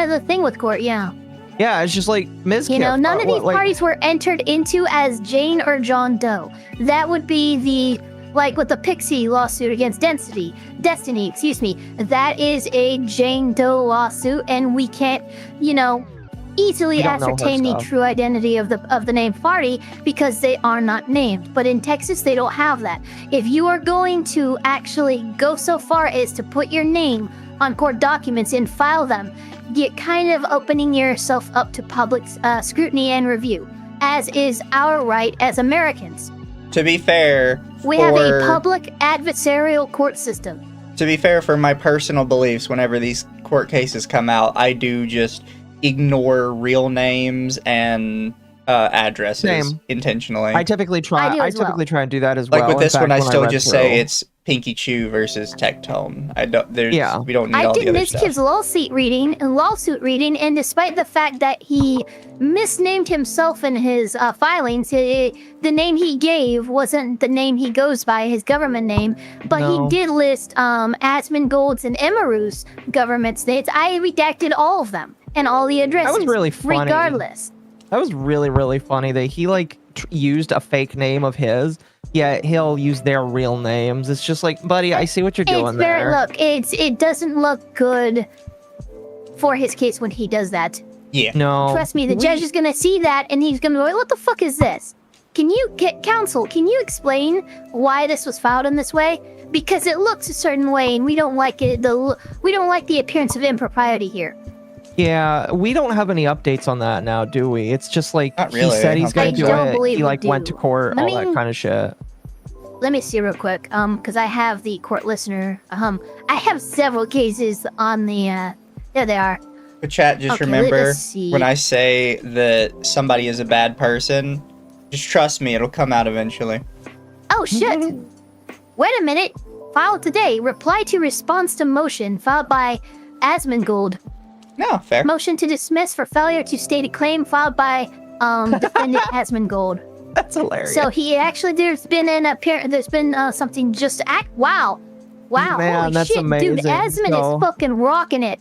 the thing with court, yeah. Yeah, it's just like Mizkif. None of these parties were entered into as Jane or John Doe. That would be with the Pixie lawsuit against Destiny, that is a Jane Doe lawsuit, and we can't, easily ascertain the true identity of the named party because they are not named. But in Texas, they don't have that. If you are going to actually go so far as to put your name on court documents and file them, you're kind of opening yourself up to public scrutiny and review, as is our right as Americans. To be fair, we have a public adversarial court system. To be fair, for my personal beliefs, whenever these court cases come out, I do just ignore real names and addresses intentionally. I typically try and do that as well. Like with this one, I still just say it's Pinky Chew versus Tectone. We don't need all the other stuff. I did Mizkif's lawsuit reading, and despite the fact that he misnamed himself in his filings, the name he gave wasn't the name he goes by, his government name, but he did list Asmongold's and Emaru's government states. I redacted all of them and all the addresses. That was really funny. Regardless. That was really, really funny that he used a fake name of his. Yeah, he'll use their real names. It's just like, buddy, I see what you're doing there. Look, it doesn't look good for his case when he does that. Yeah. No. Trust me, the judge is gonna see that and he's gonna go, what the fuck is this? Can you explain why this was filed in this way? Because it looks a certain way and we don't like it. We don't like the appearance of impropriety here. Yeah, we don't have any updates on that now, do we? It's just like he said he's gonna do it. He went to court, all that kind of shit. Let me see real quick, because I have the court listener. I have several cases on the. There they are. But chat, just remember when I say that somebody is a bad person, just trust me, it'll come out eventually. Oh shit! Wait a minute. Filed today. Reply to response to motion filed by Asmongold. No, fair. Motion to dismiss for failure to state a claim filed by defendant Asmongold. That's hilarious. So he actually, there's been something just wow, man, holy that's shit, amazing. Dude, Asmon is fucking rocking it.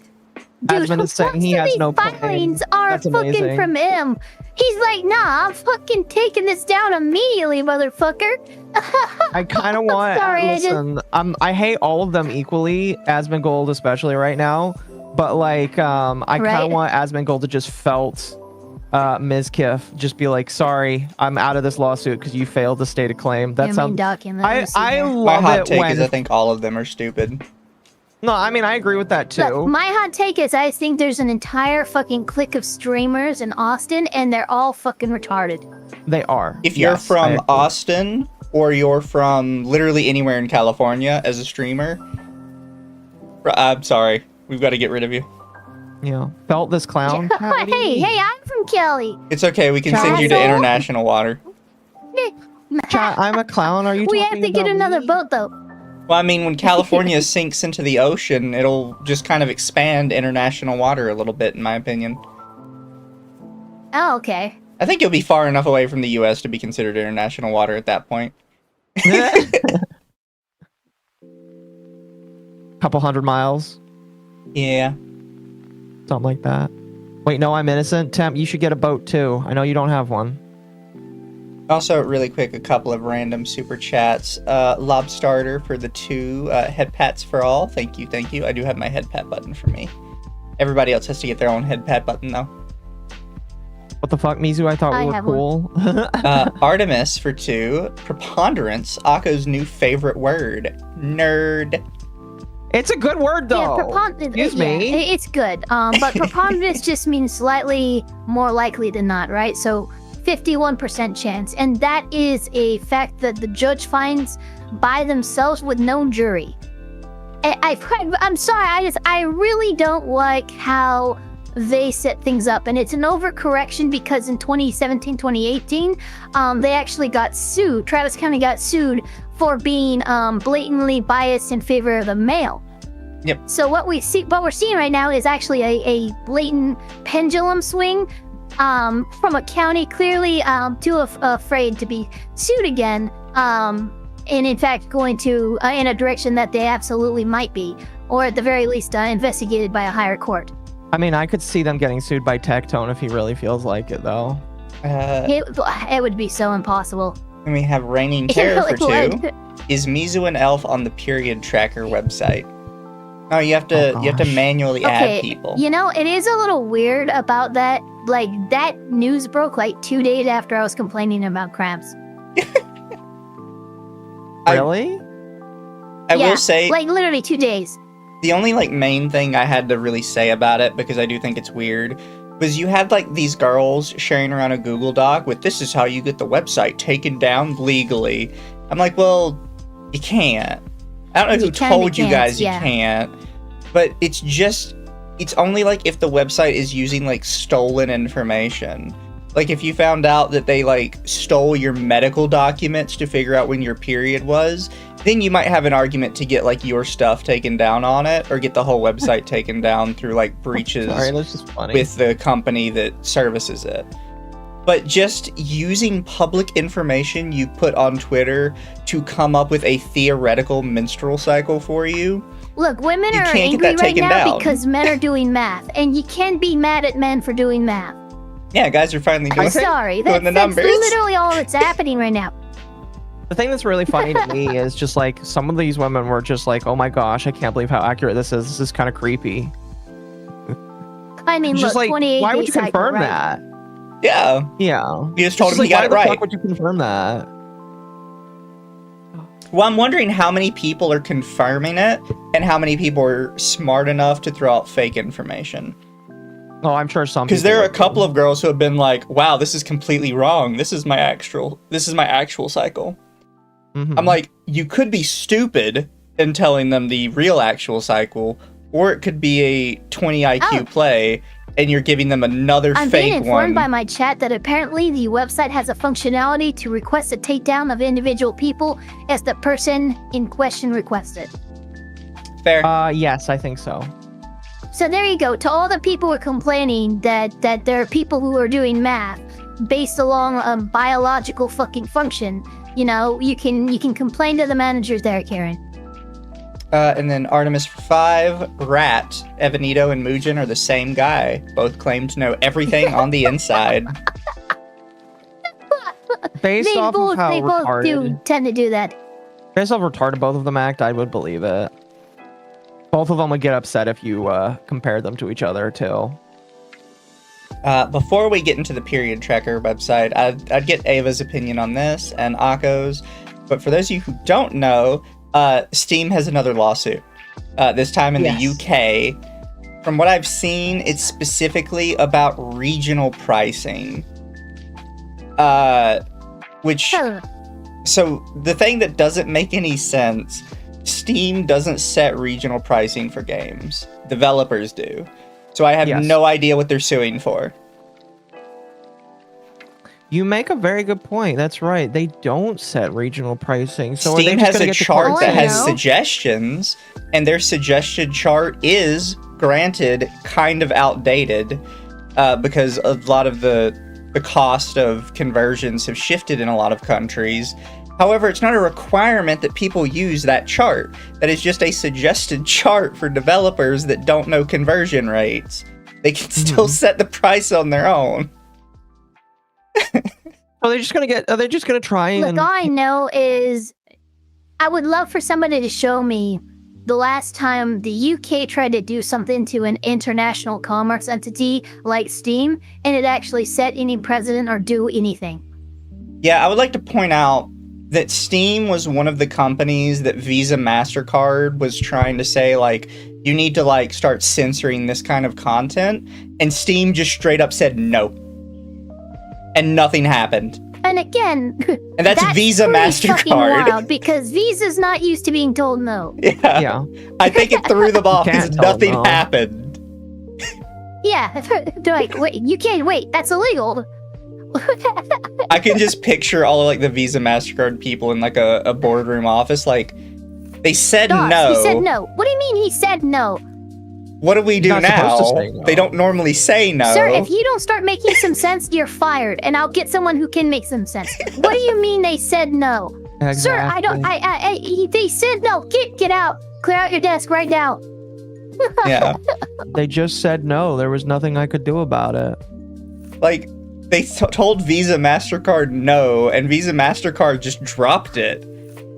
Dude, Asmon is saying he has no filings are fucking from him. He's like, nah, I'm fucking taking this down immediately, motherfucker. I kind of want. Listen, I hate all of them equally, Asmongold especially right now. But I kind of want Asmongold to just felt Mizkif just be like, sorry, I'm out of this lawsuit because you failed to state a claim. That sounds. I love my hot it take when is I think all of them are stupid. No, I mean I agree with that too. Look, my hot take is I think there's an entire fucking clique of streamers in Austin, and they're all fucking retarded. They are. If you're from Austin or you're from literally anywhere in California as a streamer, I'm sorry. We've got to get rid of you. Yeah. Felt this clown. Hey, I'm from Cali. It's okay. We can send you to international water. Chat, I'm a clown. Are you We have to get another boat, though. Well, I mean, when California sinks into the ocean, it'll just kind of expand international water a little bit, in my opinion. Oh, okay. I think you'll be far enough away from the U.S. to be considered international water at that point. Couple 100 miles. Yeah. Something like that. Wait, no, I'm innocent. Temp, you should get a boat too. I know you don't have one. Also, really quick, a couple of random super chats. Lobstarter for the 2 head pats for all. Thank you. I do have my head pat button for me. Everybody else has to get their own head pat button, though. What the fuck, Mizu? I thought we were cool. Artemis for 2. Preponderance, Occo's new favorite word. Nerd. It's a good word, though. Yeah, excuse me. It's good. But preponderance just means slightly more likely than not, right? So 51% chance. And that is a fact that the judge finds by themselves with no jury. I'm sorry, I really don't like how they set things up. And it's an overcorrection because in 2017, 2018, they actually got sued. Travis County got sued for being blatantly biased in favor of the male. Yep. So what we're seeing right now is actually a blatant pendulum swing from a county clearly too afraid to be sued again, and in fact going to in a direction that they absolutely might be, or at the very least investigated by a higher court. I mean, I could see them getting sued by Tectone if he really feels like it, though. It would be so impossible. And we have Reigning Terror for 2. Is Mizu an elf on the period tracker website? No, you have to manually add people. You know, it is a little weird about that. Like, that news broke like 2 days after I was complaining about cramps. Really? I will say, like literally 2 days. The only like main thing I had to really say about it, because I do think it's weird, was you had like these girls sharing around a Google Doc with, this is how you get the website taken down legally. I'm like, well, you can't. I don't know who told you guys you can't, but it's only like if the website is using like stolen information. Like if you found out that they like stole your medical documents to figure out when your period was, then you might have an argument to get like your stuff taken down on it, or get the whole website taken down through like breaches that's just funny. With the company that services it. But just using public information you put on Twitter to come up with a theoretical menstrual cycle for you. Look, women are angry right now because men are doing math, and you can't be mad at men for doing math. Yeah, guys are finally doing the numbers. That's literally all that's happening right now. The thing that's really funny to me is just like some of these women were just like, oh my gosh, I can't believe how accurate this is. This is kind of creepy. I mean, just look, like, why would you confirm that? Yeah. Yeah. You just told him he got it right. Why the fuck would you confirm that? Well, I'm wondering how many people are confirming it and how many people are smart enough to throw out fake information. Oh, I'm sure some. Because there are a couple of girls who have been like, "Wow, this is completely wrong. This is my actual cycle." Mm-hmm. I'm like, you could be stupid in telling them the real actual cycle, or it could be a 20 IQ play, and you're giving them another fake one. I'm being informed by my chat that apparently the website has a functionality to request a takedown of individual people as the person in question requested. Fair. Yes, I think so. So there you go. To all the people who are complaining that there are people who are doing math based along a biological fucking function, you know, you can complain to the managers there, Karen. And then Artemis for 5, Rat, Evanito, and Mugen are the same guy. Both claim to know everything on the inside. Based off of how they both retarded, tend to do that. Based off retarded both of them act, I would believe it. Both of them would get upset if you compared them to each other, too. Before we get into the period tracker website, I'd get Ava's opinion on this and Occo's. But for those of you who don't know, Steam has another lawsuit. This time in the UK. From what I've seen, it's specifically about regional pricing. So the thing that doesn't make any sense, Steam doesn't set regional pricing for games. Developers do. So I have no idea what they're suing for. You make a very good point. That's right. They don't set regional pricing. So Steam has a chart that has suggestions, and their suggested chart is, granted, kind of outdated because a lot of the cost of conversions have shifted in a lot of countries. However, it's not a requirement that people use that chart. That is just a suggested chart for developers that don't know conversion rates. They can still set the price on their own. Are they just gonna try and... Look, all I know is I would love for somebody to show me the last time the UK tried to do something to an international commerce entity like Steam, and it actually set any precedent or do anything. Yeah, I would like to point out that Steam was one of the companies that Visa MasterCard was trying to say, like, you need to, like, start censoring this kind of content, and Steam just straight up said no. And nothing happened. And again, and that's Visa MasterCard. Wild because Visa's not used to being told no. Yeah. I think it threw them off because nothing happened. Yeah, they're like, wait, you can't wait. That's illegal. I can just picture all of, like, the Visa MasterCard people in, like, a boardroom office, like, they said no. He said no. What do you mean he said no? What do we do now? No. They don't normally say no. Sir, if you don't start making some sense, you're fired, and I'll get someone who can make some sense. What do you mean they said no? Exactly. Sir, I don't, they said no. Get out. Clear out your desk right now. Yeah. They just said no. There was nothing I could do about it. Like, they told Visa MasterCard no, and Visa MasterCard just dropped it.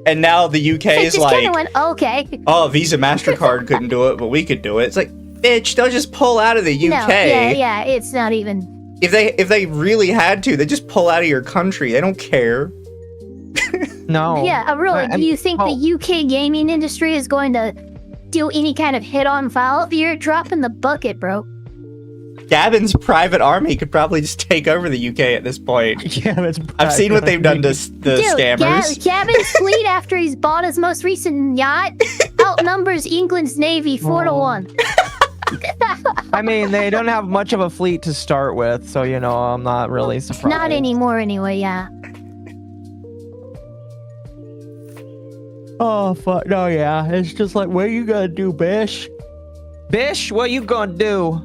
And now the UK is just like, kind of went, okay. oh, Visa MasterCard couldn't do it, but we could do it. It's like, bitch, they'll just pull out of the UK. No, yeah, it's not even. If they really had to, they just pull out of your country. They don't care. No. Yeah, really. Do you think the UK gaming industry is going to do any kind of hit on foul? You're dropping the bucket, bro. Gavin's private army could probably just take over the UK at this point. Yeah, I've seen what they've done to the scammers. Gavin's fleet, after he's bought his most recent yacht, outnumbers England's navy 4-1. I mean, they don't have much of a fleet to start with, so, you know, I'm not really surprised. Not anymore, anyway, yeah. Oh, fuck. No, yeah. It's just like, what are you gonna do, Bish? Bish, what you gonna do?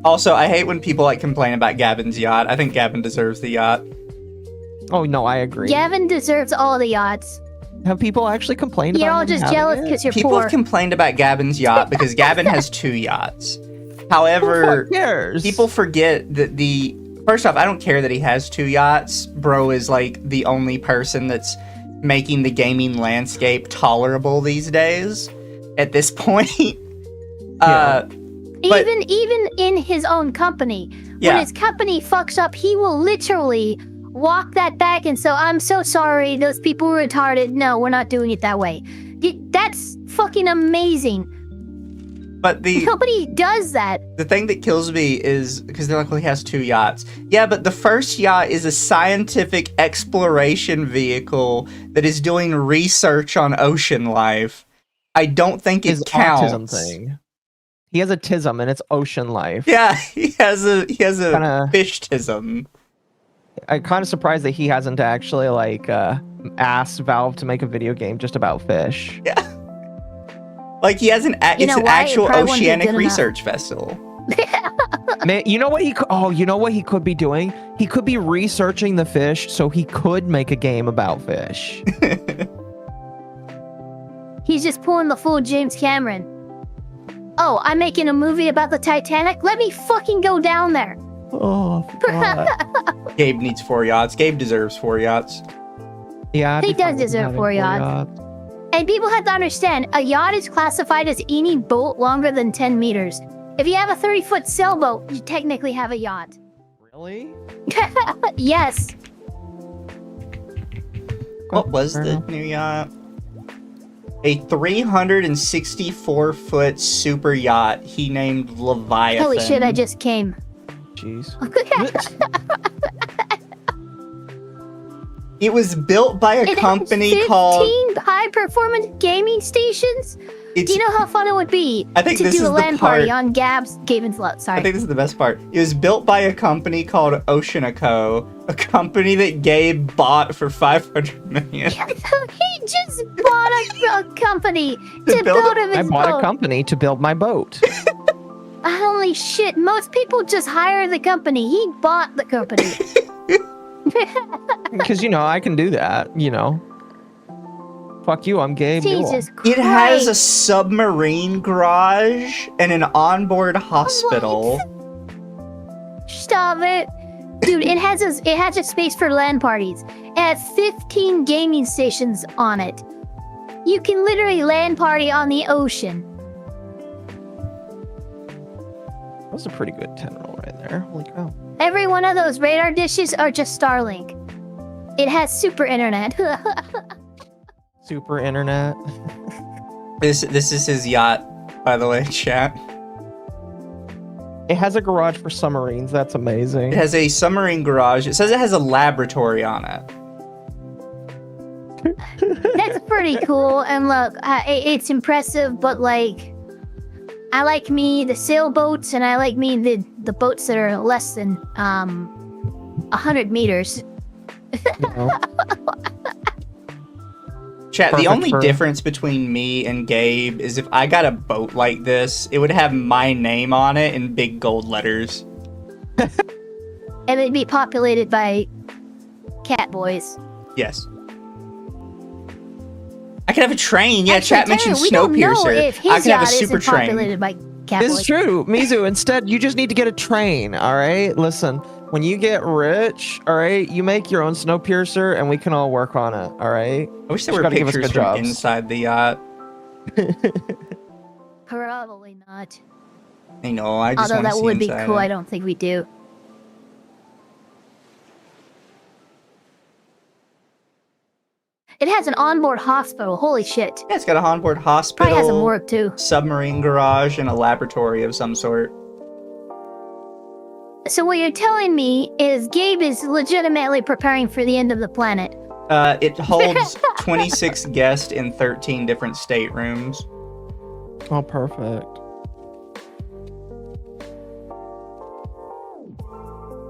Also, I hate when people, like, complain about Gavin's yacht. I think Gavin deserves the yacht. Oh, no, I agree. Gavin deserves all the yachts. Have people actually complained about You're all him just having jealous it? because you're People poor. have complained about Gavin's yacht because Gavin has 2 yachts. However, Who cares? people forget that first off, I don't care that he has 2 yachts. Bro is, like, the only person that's making the gaming landscape tolerable these days at this point. Yeah. Even in his own company. Yeah. When his company fucks up, he will literally walk that back and say, I'm so sorry, those people were retarded. No, we're not doing it that way. That's fucking amazing. But nobody does that. The thing that kills me is because they're like, well, he has 2 yachts. Yeah, but the first yacht is a scientific exploration vehicle that is doing research on ocean life. I don't think it counts. Autism thing. He has a tism and it's ocean life. Yeah, he has a fish-tism. I'm kind of surprised that he hasn't actually like asked Valve to make a video game just about fish. Yeah. Like, he has an actual oceanic research vessel. Man, you know what he could be doing? He could be researching the fish so he could make a game about fish. He's just pulling the full James Cameron. Oh, I'm making a movie about the Titanic? Let me fucking go down there. Oh, God. Gabe needs 4 yachts. Gabe deserves 4 yachts. Yeah, he does deserve 4 yachts. And people have to understand, a yacht is classified as any boat longer than 10 meters. If you have a 30-foot sailboat, you technically have a yacht. Really? Yes. What was the new yacht? A 364-foot super yacht he named Leviathan. Holy shit, I just came. Jeez. It was built by a company called... 15 high-performance gaming stations? Do you know how fun it would be to do a LAN party on Gavin's lot? Sorry. I think this is the best part. It was built by a company called Oceanico, a company that Gabe bought for $500 million. He just bought a company to build him his boat. I bought a company to build my boat. Holy shit, most people just hire the company. He bought the company. Because, you know, I can do that, you know. Fuck you, I'm Gabe. Jesus Christ. It has a submarine garage and an onboard hospital. What? Stop it. Dude, it has a space for LAN parties. It has 15 gaming stations on it. You can literally LAN party on the ocean. That was a pretty good 10 roll right there. Holy cow. Every one of those radar dishes are just Starlink. It has super internet. Super internet. This is his yacht, by the way, chat. It has a garage for submarines. That's amazing. It has a submarine garage. It says it has a laboratory on it. That's pretty cool. And look, it's impressive, but like, I like me the sailboats, and I like me the boats that are less than 100 meters. Chat, the only difference between me and Gabe is if I got a boat like this, it would have my name on it in big gold letters. And it'd be populated by cat boys. Yes. I could have a train. Yeah, Actually, chat mentioned we don't know Snowpiercer. if his I could have a yacht super isn't populated train. by cat It's boys. true, Mizu. Instead, you just need to get a train. All right, listen. When you get rich, all right, you make your own Snowpiercer, and we can all work on it. All right. I wish there were pictures from inside the yacht. Probably not. I know. I just Although want to that see would be inside cool. it. I don't think we do. It has an onboard hospital. Holy shit. Yeah, it's got a onboard hospital. Probably has some work too. Submarine garage and a laboratory of some sort. So what you're telling me is Gabe is legitimately preparing for the end of the planet. It holds 26 guests in 13 different staterooms. Oh, perfect.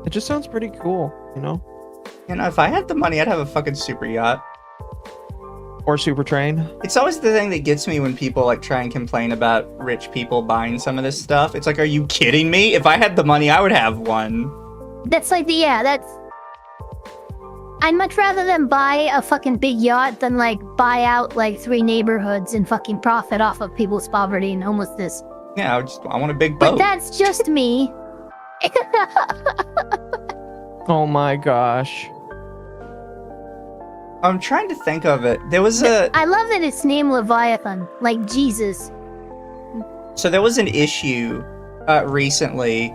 It just sounds pretty cool, you know? You know, if I had the money, I'd have a fucking super yacht. Or super train. It's always the thing that gets me when people like try and complain about rich people buying some of this stuff. It's like, are you kidding me? If I had the money, I would have one. That's like that's... I'd much rather than buy a fucking big yacht than like buy out like 3 neighborhoods and fucking profit off of people's poverty and homelessness. Yeah, I want a big boat. But that's just me. Oh my gosh. I'm trying to think of it. There was a... I love that it's named Leviathan, like Jesus. So there was an issue recently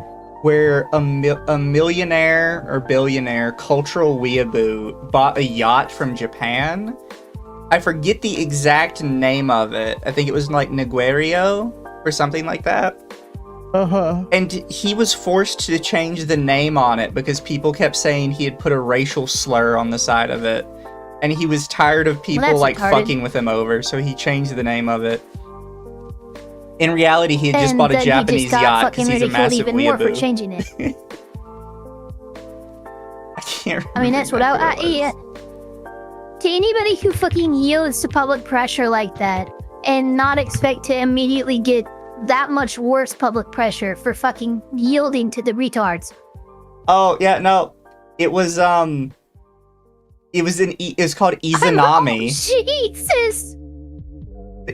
where a millionaire or billionaire cultural weeaboo bought a yacht from Japan. I forget the exact name of it. I think it was like Neguerio or something like that. Uh-huh. And he was forced to change the name on it because people kept saying he had put a racial slur on the side of it. And he was tired of people like fucking with him over, so he changed the name of it. In reality, he had just bought a Japanese yacht because he's a massive even weeaboo. more for changing it. I can't remember. I mean, that's what yeah. To anybody who fucking yields to public pressure like that and not expect to immediately get that much worse public pressure for fucking yielding to the retards. Oh, yeah, no. It was called Izanami. Oh, Jesus!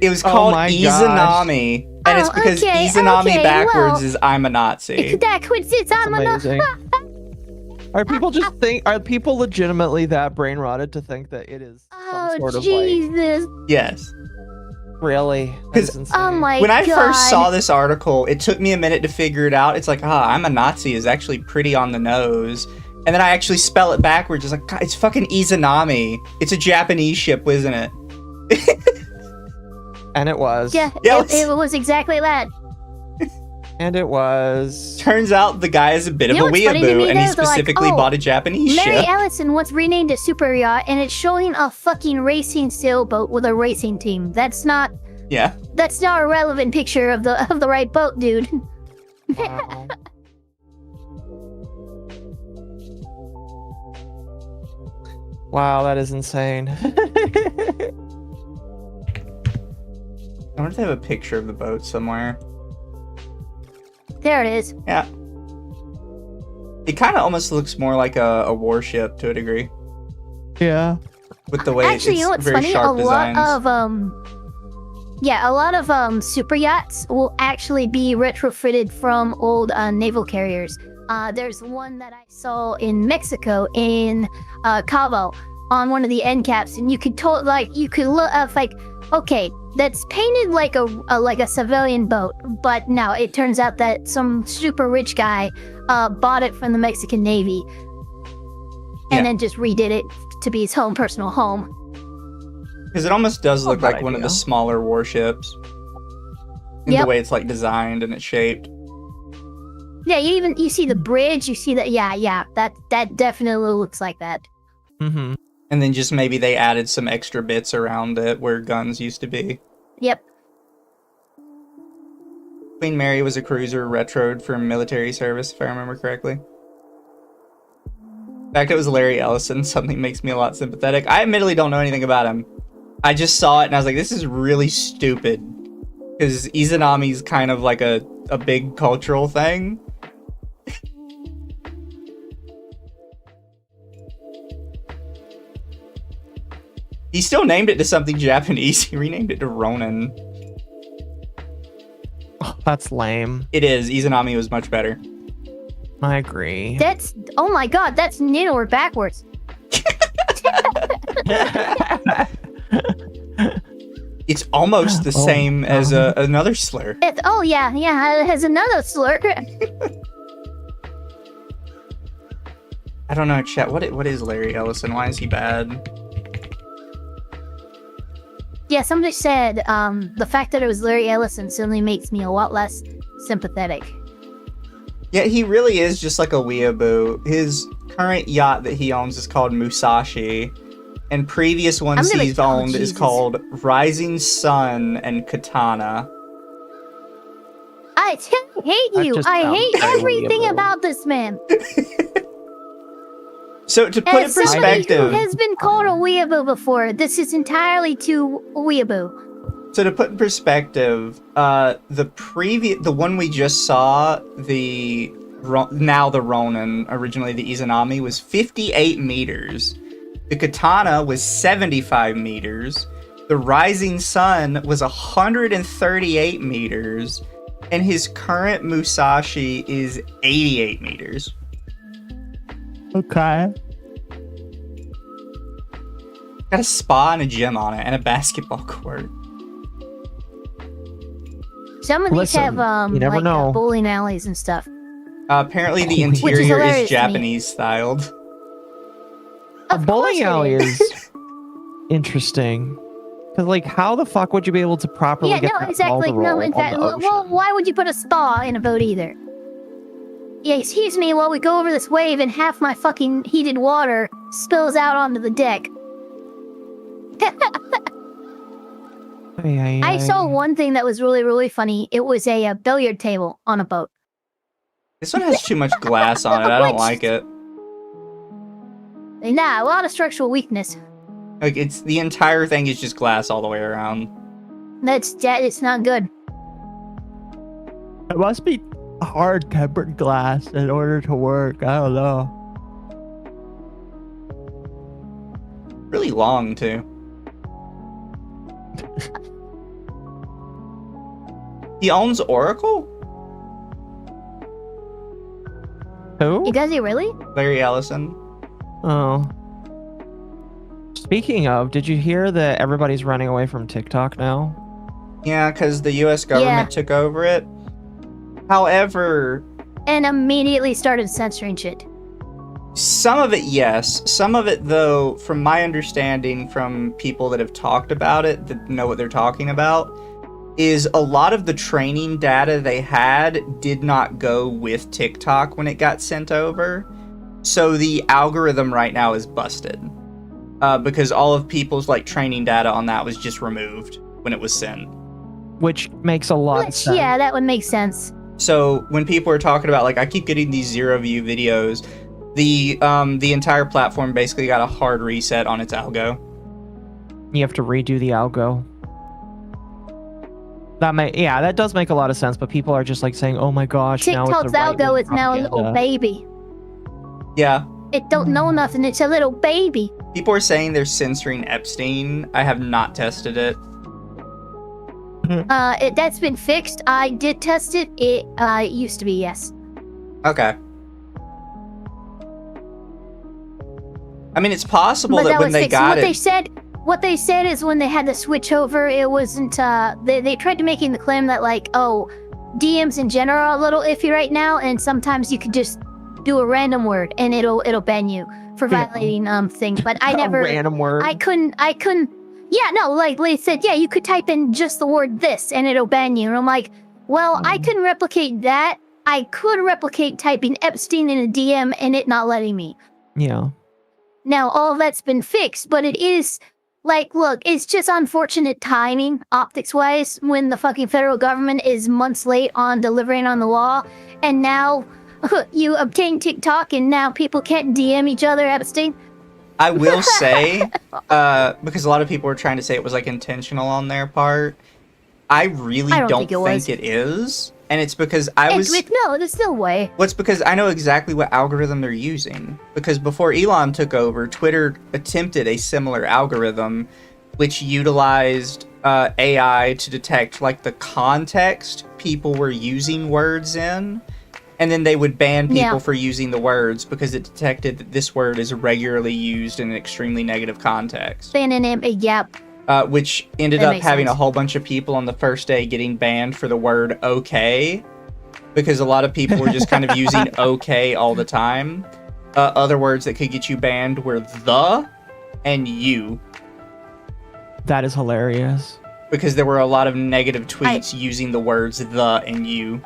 It was called Izanami. And it's because Izanami backwards is I'm a Nazi. Backwards is I'm a Nazi. Are people legitimately that brain rotted to think that it is some sort of Jesus. Yes. Really? Oh my God. When I first saw this article, it took me a minute to figure it out. It's like, I'm a Nazi is actually pretty on the nose. And then I actually spell it backwards. It's like, God, it's fucking Izanami. It's a Japanese ship, isn't it? And it was. Yeah, it was exactly that. And it was. Turns out the guy is a bit of a weeaboo, and he specifically bought a Japanese ship. Mary Ellison wants renamed a super yacht, and it's showing a fucking racing sailboat with a racing team. That's not. Yeah. That's not a relevant picture of the right boat, dude. Wow. Wow, that is insane. I wonder if they have a picture of the boat somewhere. There it is. Yeah. It kind of almost looks more like a warship to a degree. Yeah. With the way actually, you know what's funny? A lot of super yachts will actually be retrofitted from old naval carriers. There's one that I saw in Mexico in Cabo on one of the end caps, and you could look like, okay, that's painted like a civilian boat, but no, it turns out that some super rich guy bought it from the Mexican Navy and then just redid it to be his personal home. Because it almost does look like one of the smaller warships in the way it's like designed and it's shaped. Yeah, you see the bridge, you see that, that definitely looks like that. Mm-hmm. And then just maybe they added some extra bits around it where guns used to be. Yep. Queen Mary was a cruiser retroed for military service, if I remember correctly. The fact it was Larry Ellison, something makes me a lot sympathetic. I admittedly don't know anything about him. I just saw it and I was like, this is really stupid. Because Izanami's kind of like a big cultural thing. He still named it to something Japanese. He renamed it to Ronin. Oh, that's lame. It is. Izanami was much better. I agree. That's, oh my god, that's Ninor backwards. It's almost the same as another slur. Oh yeah, it has another slur. I don't know, chat. What is Larry Ellison? Why is he bad? Yeah, somebody said the fact that it was Larry Ellison suddenly makes me a lot less sympathetic. Yeah, he really is just like a weeaboo. His current yacht that he owns is called Musashi, and previous ones he's owned is called Rising Sun and Katana. I hate you. I hate everything about this man. So to put in perspective, who has been called a weeaboo before. This is entirely too weeaboo. So to put in perspective, the one we just saw, now the Ronin, originally the Izanami, was 58 meters. The Katana was 75 meters. The Rising Sun was 138 meters, and his current Musashi is 88 meters. Okay. Got a spa and a gym on it, and a basketball court. Some of these have you never like know. Bowling alleys and stuff. Apparently the interior is Japanese styled. A bowling alley is interesting. Because, like, how the fuck would you be able to properly get that ball to roll No, in fact, well, why would you put a spa in a boat either? Yeah, excuse me, while we go over this wave and half my fucking heated water spills out onto the deck. I saw one thing that was really, really funny. It was a billiard table on a boat. This one has too much glass on it. I don't like it. Nah, a lot of structural weakness. Like, it's the entire thing is just glass all the way around. It's not good. It must be hard tempered glass in order to work. I don't know. Really long too. He owns Oracle? Who? Does he really? Larry Ellison. Oh. Speaking of, did you hear that everybody's running away from TikTok now? Yeah, because the US government took over it. However... And immediately started censoring shit. Some of it, yes. Some of it, though, from my understanding from people that have talked about it, that know what they're talking about, is a lot of the training data they had did not go with TikTok when it got sent over. So the algorithm right now is busted. Because all of people's training data on that was just removed when it was sent. Which makes a lot of sense. Yeah, that would make sense. So when people are talking about, I keep getting these 0-view videos, the entire platform basically got a hard reset on its algo. You have to redo the algo. That does make a lot of sense, but people are just saying, oh my gosh, TikTok's algo is now a little baby. Yeah. It don't know nothing, it's a little baby. People are saying they're censoring Epstein. I have not tested it. That's been fixed. I did test it. It used to be, yes. Okay. I mean, it's possible that when they got it... What they said is when they had to switch over, it wasn't, they tried to making the claim that, DMs in general are a little iffy right now, and sometimes you could just do a random word, and it'll ban you for violating, things, but I never... A random word? I couldn't... Yeah, no, they said, yeah, you could type in just the word this, and it'll ban you, and I'm like, well, I couldn't replicate that. I could replicate typing Epstein in a DM and it not letting me. Yeah. Now, all of that's been fixed, but it is Like, look, it's just unfortunate timing, optics-wise, when the fucking federal government is months late on delivering on the law, and now you obtain TikTok, and now people can't DM each other, Epstein. I will say, because a lot of people were trying to say it was like intentional on their part, I really don't think it is. And it's because no, there's no way. What's because I know exactly what algorithm they're using. Because before Elon took over, Twitter attempted a similar algorithm, which utilized AI to detect like the context people were using words in, and then they would ban people for using the words because it detected that this word is regularly used in an extremely negative context. Which ended up having a whole bunch of people on the first day getting banned for the word okay, because a lot of people were just kind of using okay all the time. Other words that could get you banned were the and you. That is hilarious. Because there were a lot of negative tweets using the words the and you.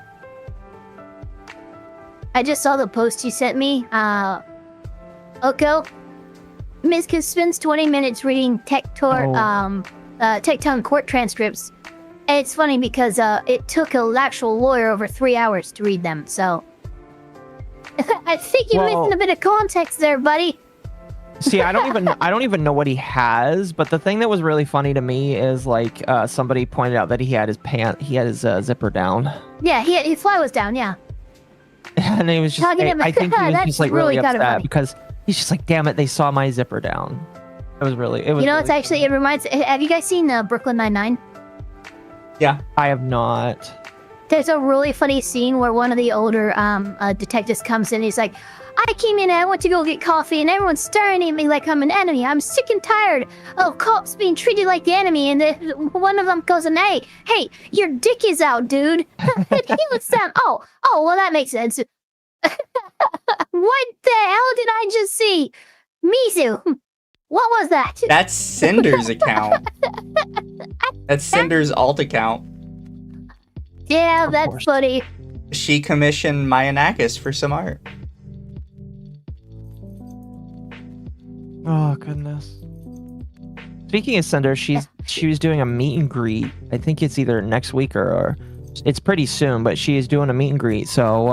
I just saw the post you sent me. Occo. Mizu spends 20 minutes reading Tecton court transcripts. And it's funny because it took an actual lawyer over 3 hours to read them, so... I think you're missing a bit of context there, buddy. See, I don't even know what he has, but the thing that was really funny to me is like somebody pointed out that he had his zipper down. Yeah, his fly was down, yeah. And he was just, I think he was just like really upset because he's just like, damn it, they saw my zipper down. It was really. You know, it's actually, it reminds. Have you guys seen Brooklyn Nine-Nine? Yeah, I have not. There's a really funny scene where one of the older detectives comes in. And he's like, I came in and I went to go get coffee, and everyone's staring at me like I'm an enemy. I'm sick and tired of cops being treated like the enemy. And one of them goes, hey, your dick is out, dude. And he looks down. Oh, well, that makes sense. What the hell did I just see? Mizu, what was that? That's Cinder's account. That's Cinder's alt account. Yeah, that's funny. She commissioned Mayanakis for some art. Oh, goodness. Speaking of Cinder, she was doing a meet and greet. I think it's either next week or it's pretty soon, but she is doing a meet and greet. So,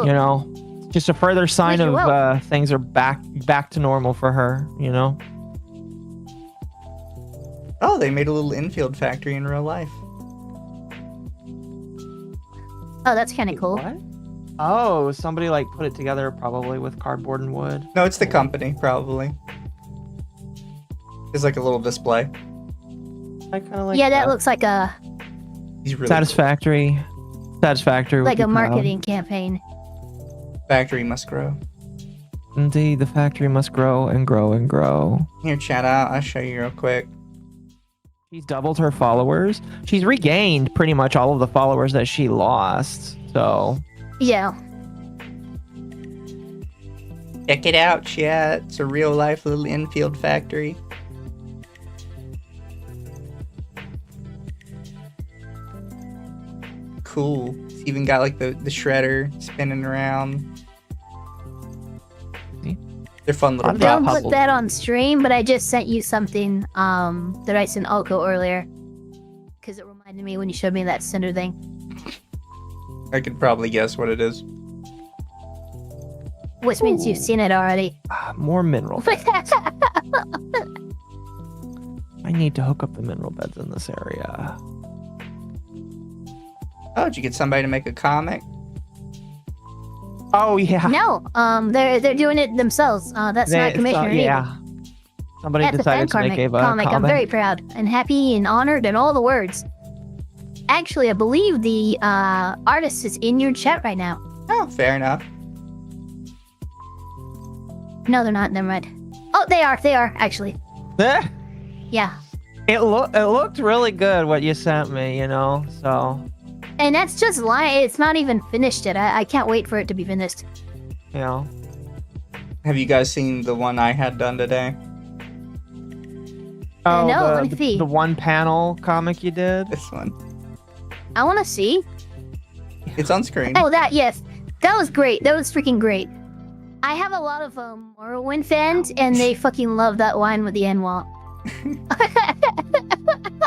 you know, just a further sign of things are back to normal for her, you know? Oh, they made a little infield factory in real life. Oh, that's kind of cool. What? Oh, somebody like put it together probably with cardboard and wood. No, it's the company, probably. It's like a little display. I kind of like that looks like a... He's really satisfactory. Cool. Satisfactory. Like a marketing campaign. Factory must grow. Indeed, the factory must grow and grow and grow. Here, chat out. I'll show you real quick. She's doubled her followers. She's regained pretty much all of the followers that she lost. So... Yeah. Check it out, chat. It's a real life little infield factory. Cool. It's even got like the shredder spinning around. See? They're fun little Don't put that on stream, but I just sent you something that I sent Occo earlier. Because it reminded me when you showed me that Cinder thing. I could probably guess what it is. Which means you've seen it already. More mineral beds. I need to hook up the mineral beds in this area. Oh, did you get somebody to make a comic? Oh, yeah. No, they're doing it themselves. That's not commissioner yeah. Somebody decided to make a comic. I'm very proud and happy and honored and all the words. Actually, I believe the artist is in your chat right now. Oh, fair enough. No, they're not. Never mind. Oh, they are. They are, actually. Yeah. It looked really good, what you sent me, you know, so... And that's just lying. It's not even finished yet. I can't wait for it to be finished. You know. Have you guys seen the one I had done today? Oh, no, let me see. The one panel comic you did? This one. I want to see. It's on screen. Oh, yes. That was great. That was freaking great. I have a lot of Morrowind fans, and they fucking love that line with the end wall.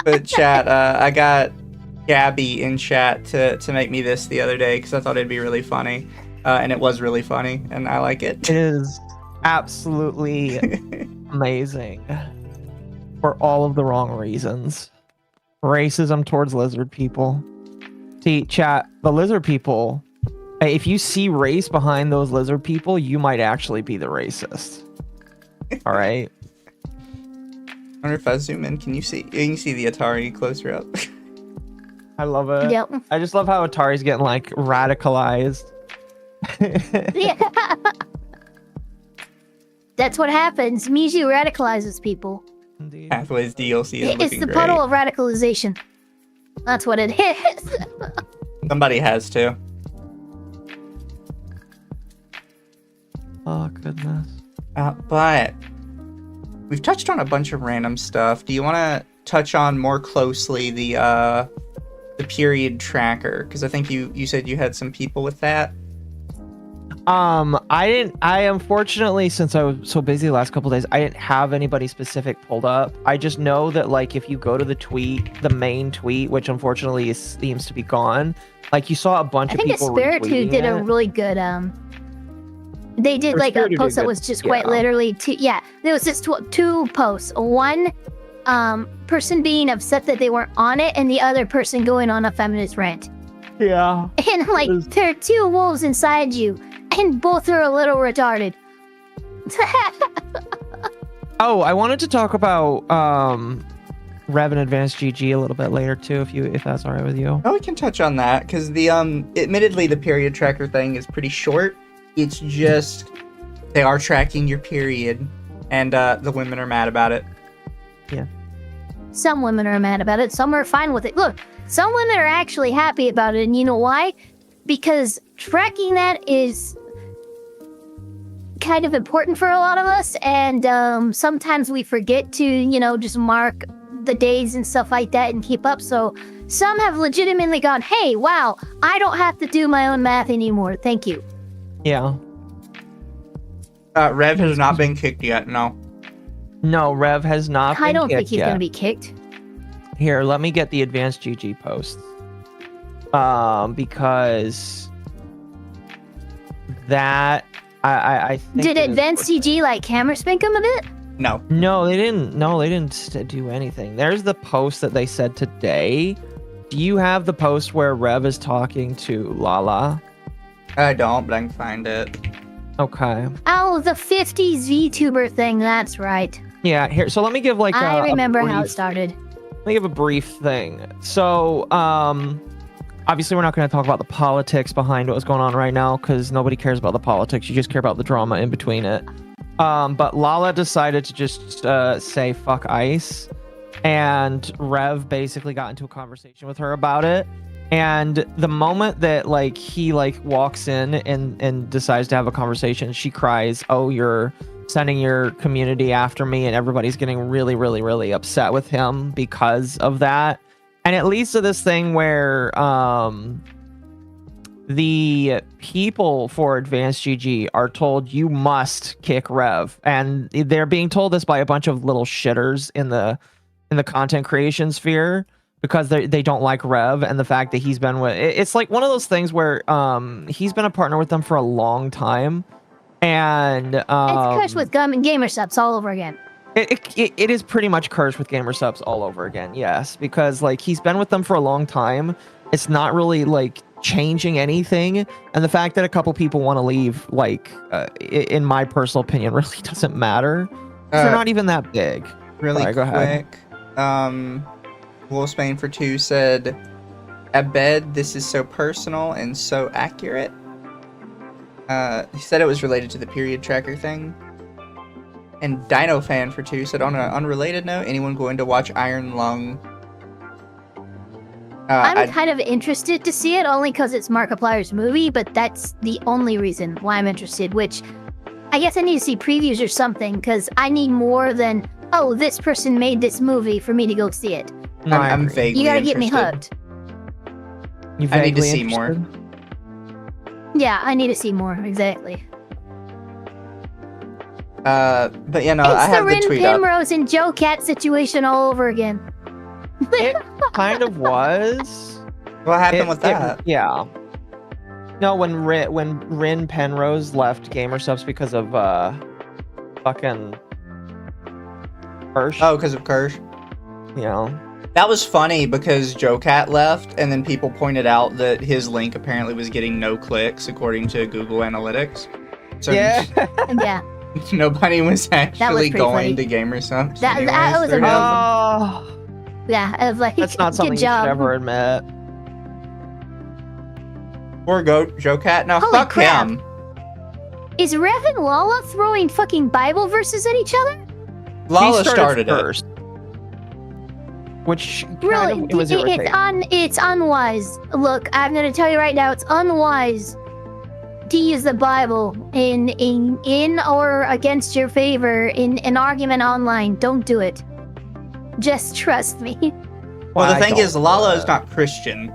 But chat, I got Gabby in chat to make me this the other day because I thought it'd be really funny. And it was really funny, and I like it. It is absolutely amazing for all of the wrong reasons. Racism towards lizard people. See, chat, the lizard people, if you see race behind those lizard people, you might actually be the racist. All right? I wonder if I zoom in, can you see the Atari closer up? I love it. Yep. I just love how Atari's getting, like, radicalized. Yeah. That's what happens. Mizu radicalizes people. Indeed. Pathways DLC is It's looking the great. puddle of radicalization. That's what it is. Somebody has to. Oh, goodness. But we've touched on a bunch of random stuff. Do you want to touch on more closely the period tracker? Because I think you said you had some people with that. I unfortunately, since I was so busy the last couple days, I didn't have anybody specific pulled up. I just know that, like, if you go to the main tweet, which unfortunately seems to be gone, like, you saw a bunch of people Espiritu did a really good they did like a post that was just quite literally there was just two posts. One person being upset that they weren't on it, and the other person going on a feminist rant. Yeah. And like there are two wolves inside you, and both are a little retarded. Oh, I wanted to talk about Rev and Advanced GG a little bit later too, if that's all right with you. Oh, we can touch on that because the admittedly the period tracker thing is pretty short. It's just they are tracking your period, and the women are mad about it. Yeah. Some women are mad about it. Some are fine with it. Look, some women are actually happy about it, and you know why? Because tracking that is kind of important for a lot of us, and sometimes we forget to, just mark the days and stuff like that and keep up. So some have legitimately gone, hey, wow, I don't have to do my own math anymore. Thank you. Yeah. Rev has not been kicked yet, no. No, Rev has not been I don't think kicked he's yet. going to be kicked. Here, let me get the Advanced GG posts. Because that I think Did Advanced CG like camera spank him a bit? No. No, they didn't. No, they didn't do anything. There's the post that they said today. Do you have the post where Rev is talking to Lala? I don't, but I can find it. Okay. Oh, the 50s VTuber thing. That's right. Yeah, here. So let me give like I remember how it brief, started. Let me give a brief thing. So, obviously we're not going to talk about the politics behind what's going on right now because nobody cares about the politics. You just care about the drama in between it. But Lala decided to just say fuck ICE, and Rev basically got into a conversation with her about it. And the moment that like he like walks in and decides to have a conversation, she cries, "Oh, you're sending your community after me," and everybody's getting really, really, really upset with him because of that. And it leads to this thing where the people for Advanced GG are told you must kick Rev, and they're being told this by a bunch of little shitters in the content creation sphere because they don't like Rev and the fact that he's been with. It's like one of those things where he's been a partner with them for a long time, and It's cursed with gum and gamer subs all over again. It is pretty much cursed with gamer subs all over again, yes, because like he's been with them for a long time. It's not really like changing anything, and the fact that a couple people want to leave, like in my personal opinion, really doesn't matter. They're not even that big. Really Sorry, go ahead. quick. Wolfsbane for 2 said, "Abed, this is so personal and so accurate." He said it was related to the period tracker thing. And Dino Fan for 2 said, on an unrelated note, anyone going to watch Iron Lung? I'm kind of interested to see it only because it's Markiplier's movie, but that's the only reason why I'm interested, which I guess I need to see previews or something because I need more than, oh, this person made this movie for me to go see it. I'm vaguely You gotta get me interested. hooked. I need to see more. Yeah, I need to see more, exactly. But you know, It's I have the the Rin tweet up. Penrose and Joe Cat situation all over again. It kind of was. What happened with that? Yeah. No, when Rin Penrose left GamerSubs because of fucking Kirsch. Oh, because of Kirsch. Yeah. That was funny because Joe Cat left, and then people pointed out that his link apparently was getting no clicks according to Google Analytics. So Yeah. Yeah. nobody was actually pretty going funny. to GamerSubs. That anyways. was They're amazing. not- Oh, Yeah, I was like, that's not something good you should job. ever admit. Poor Joe Cat. Now Holy fuck crap. him. Is Rev and Lala throwing fucking Bible verses at each other? Lala He started it. first. Which Really, kind of, it was irritating. it's unwise. Look, I'm gonna tell you right now, it's unwise to use the Bible in or against your favor in an argument online. Don't do it. Just trust me. Well, the I thing don't is, Lala know. is not Christian.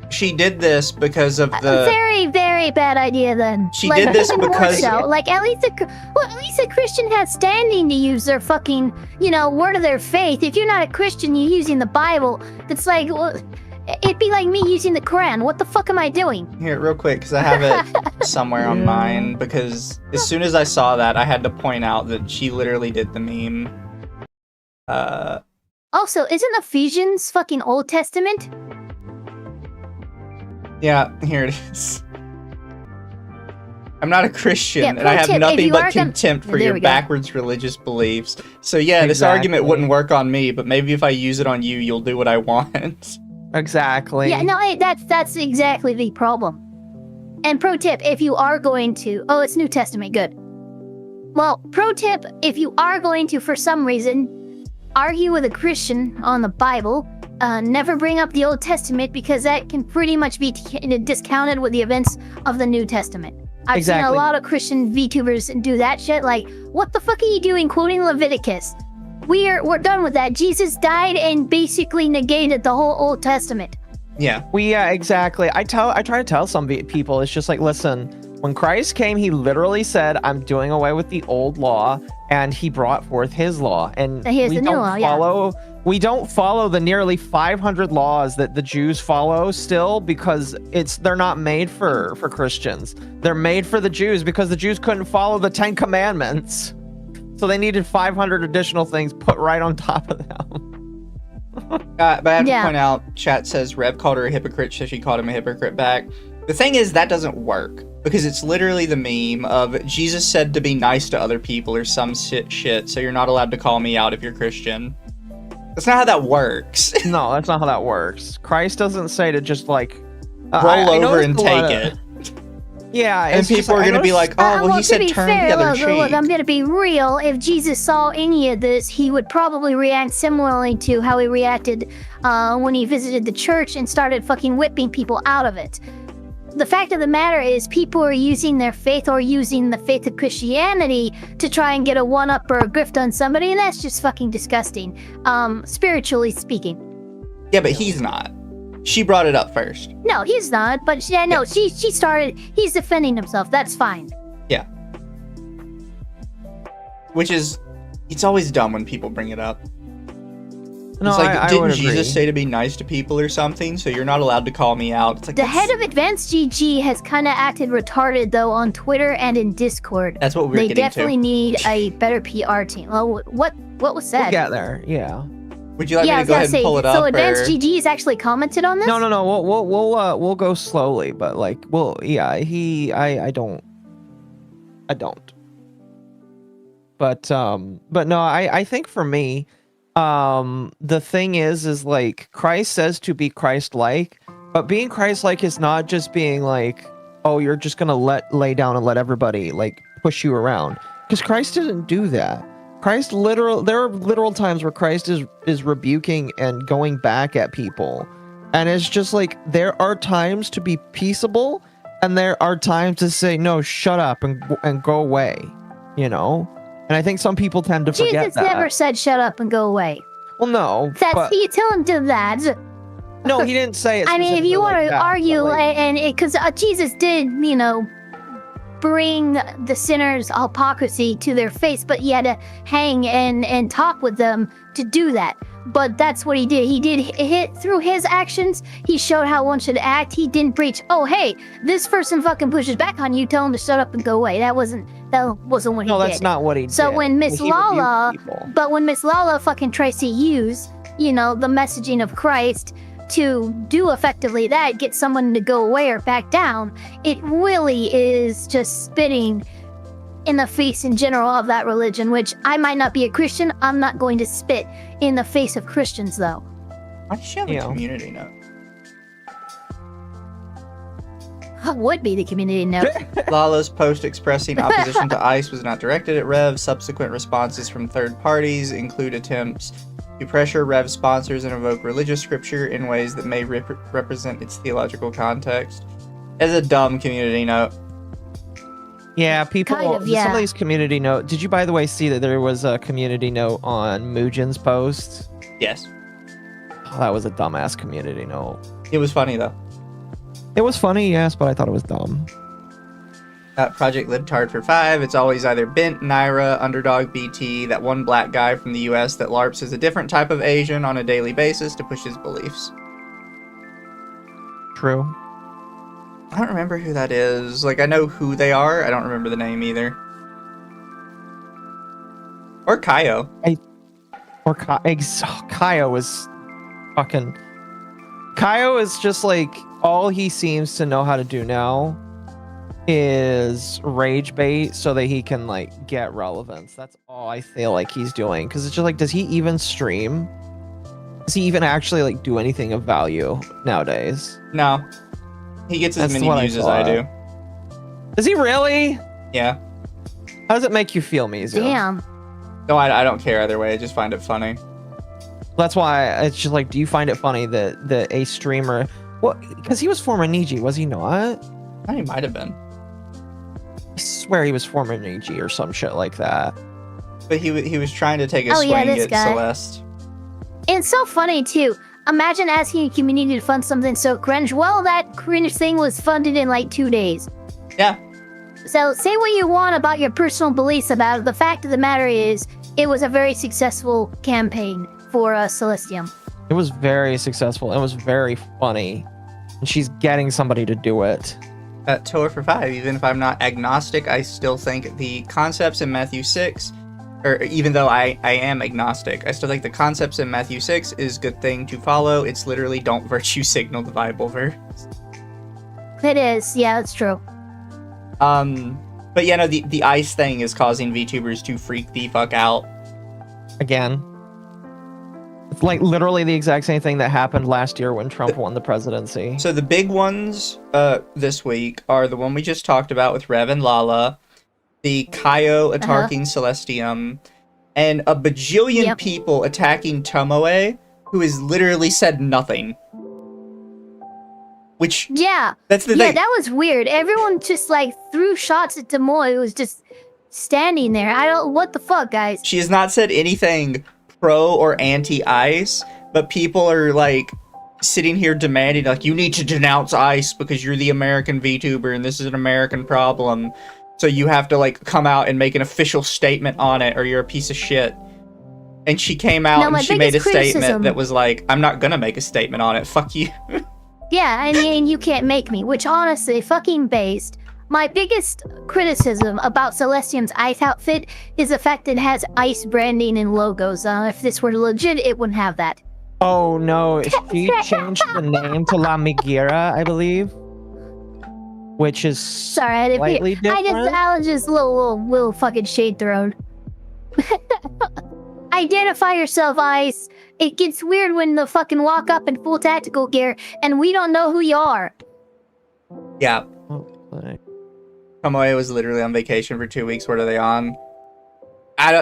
She did this because of the. Very, very bad idea then. She did this even more because- so. Like at least a Christian has standing to use their fucking, word of their faith. If you're not a Christian, you're using the Bible. It's like, well, it'd be like me using the Quran. What the fuck am I doing? Here, real quick, because I have it somewhere on mine. Because as soon as I saw that, I had to point out that she literally did the meme. Also, isn't Ephesians fucking Old Testament? Yeah, here it is. I'm not a Christian, Yeah, and I pro have tip, if nothing you but are gonna- contempt for There your we go. backwards religious beliefs. So yeah, this argument Exactly. wouldn't work on me, but maybe if I use it on you, you'll do what I want. Exactly. Yeah, no, that's exactly the problem. And pro tip, if you are going to, oh, it's New Testament, good. Well, pro tip, if you are going to, for some reason, argue with a Christian on the Bible, never bring up the Old Testament because that can pretty much be discounted with the events of the New Testament. I've seen a Exactly. lot of Christian VTubers do that shit. Like, what the fuck are you doing quoting Leviticus? We're done with that. Jesus died and basically negated the whole Old Testament. Yeah. Yeah, exactly. I try to tell some people, it's just like, listen, when Christ came, he literally said, I'm doing away with the old law, and he brought forth his law. And Here's we the new don't law, yeah. we don't follow the nearly 500 laws that the Jews follow still, because they're not made for Christians. They're made for the Jews because the Jews couldn't follow the 10 Commandments. So they needed 500 additional things put right on top of them. But I have Yeah. to point out, chat says Rev called her a hypocrite, so she called him a hypocrite back. The thing is, that doesn't work, because it's literally the meme of Jesus said to be nice to other people or some shit, so you're not allowed to call me out if you're Christian. That's not how that works. No, that's not how that works. Christ doesn't say to just like Roll I over noticed and a lot take of- it. Yeah, And it's just people are I going to be noticed- like, oh, well, well, he said to be turn fair, the other look, cheek. I'm gonna be real. If Jesus saw any of this, he would probably react similarly to how he reacted when he visited the church and started fucking whipping people out of it. The fact of the matter is, people are using their faith or using the faith of Christianity to try and get a one-up or a grift on somebody, and that's just fucking disgusting, spiritually speaking. Yeah, but he's not. She brought it up first. No, he's not, but yeah, no, she started, he's defending himself, that's fine. Yeah. Which is, it's always dumb when people bring it up. No, It's like, I didn't would Jesus agree. say to be nice to people or something? So you're not allowed to call me out. It's like, The head of Advanced GG has kind of acted retarded, though, on Twitter and in Discord. that's what we're They getting definitely to. need a better PR team. Oh, what was said? We'll get there. Yeah. Would you like Yeah, I me was to go gonna ahead say. and pull it So up? Advanced or- GG has actually commented on this. No. We'll go slowly, but like, I don't. But no, I think for me, the thing is like Christ says to be Christ-like, but being Christ-like is not just being like, oh, you're just gonna lay down and let everybody like push you around, because Christ didn't do that. Christ there are literal times where Christ is rebuking and going back at people. And it's just like, there are times to be peaceable, and there are times to say, no, shut up and go away, you know? And I think some people tend to forget Jesus that. never said shut up and go away. Well, no, That's but, you tell him to that. no, he didn't say it. I mean, if you specifically want like to that, but, argue, like, and because Jesus did, bring the sinner's hypocrisy to their face, but he had to hang and talk with them to do that. But that's what he did. He did hit through his actions. He showed how one should act. He didn't preach, oh, hey, this person fucking pushes back on you, tell him to shut up and go away. That wasn't what he did. No, that's not what he did. So when Miss Lala fucking tries to use, the messaging of Christ to do effectively that, get someone to go away or back down, it really is just spitting in the face in general of that religion, which I might not be a Christian. I'm not going to spit in the face of Christians, though. Why does she have a community note? What would be the community note? Lala's post expressing opposition to ICE was not directed at Rev. Subsequent responses from third parties include attempts to pressure Rev sponsors and invoke religious scripture in ways that may represent its theological context. As a dumb community note. Yeah, people. Kind of, yeah. Some of these community note. Did you, by the way, see that there was a community note on Mugen's post? Yes. Oh, that was a dumbass community note. It was funny though. It was funny, yes, but I thought it was dumb. Project Libtard for 5. It's always either Bent, Naira, Underdog BT, that one black guy from the US that LARPs as a different type of Asian on a daily basis to push his beliefs. True. I don't remember who that is. Like, I know who they are. I don't remember the name either. Or Kaio. Kaio is fucking... Kaio is just like, all he seems to know how to do now is rage bait so that he can like get relevance. That's all I feel like he's doing. Because it's just like, does he even stream? Does he even actually like do anything of value nowadays? No. He gets as many views as I do. Does he really? Yeah. How does it make you feel, Mizu? Damn. No, I don't care either way. I just find it funny. That's why it's just like, do you find it funny that a streamer... Well, because he was former Niji, was he not? He might have been. I swear he was former Niji or some shit like that. But he was trying to take a swing at Celeste. It's so funny, too. Imagine asking a community to fund something so cringe. Well, that cringe thing was funded in like 2 days. Yeah. So say what you want about your personal beliefs about it. The fact of the matter is, it was a very successful campaign for Celestium. It was very successful. It was very funny. And she's getting somebody to do it. Toa for 5. Even if I'm not agnostic, I still think the concepts in Matthew 6, or even though I am agnostic, I still think the concepts in Matthew 6 is a good thing to follow. It's literally don't virtue signal the Bible verse. It is. Yeah, it's true. But yeah, no, the ICE thing is causing VTubers to freak the fuck out. Again. It's like literally the exact same thing that happened last year when Trump won the presidency. So the big ones this week are the one we just talked about with Rev and Lala, the Kaio attacking Celestium, and a bajillion people attacking Tomoe, who has literally said nothing. Which that's the thing. Yeah, that was weird. Everyone just like threw shots at Tomoe, who was just standing there. What the fuck, guys? She has not said anything pro or anti-ICE, but people are like sitting here demanding like, you need to denounce ICE because you're the American VTuber and this is an American problem, so you have to like come out and make an official statement on it or you're a piece of shit. And she came out and she made a statement that was like, I'm not gonna make a statement on it, fuck you. Yeah, I mean, you can't make me, which honestly, fucking based. My biggest criticism about Celestium's ICE outfit is the fact that it has ICE branding and logos. If this were legit, it wouldn't have that. Oh no, she changed the name to La Miguera, I believe. Which is slightly different. I was just little fucking shade thrown. Identify yourself, ICE. It gets weird when the fucking walk up in full tactical gear and we don't know who you are. Yeah. Oh, Tomoe was literally on vacation for 2 weeks. What are they on?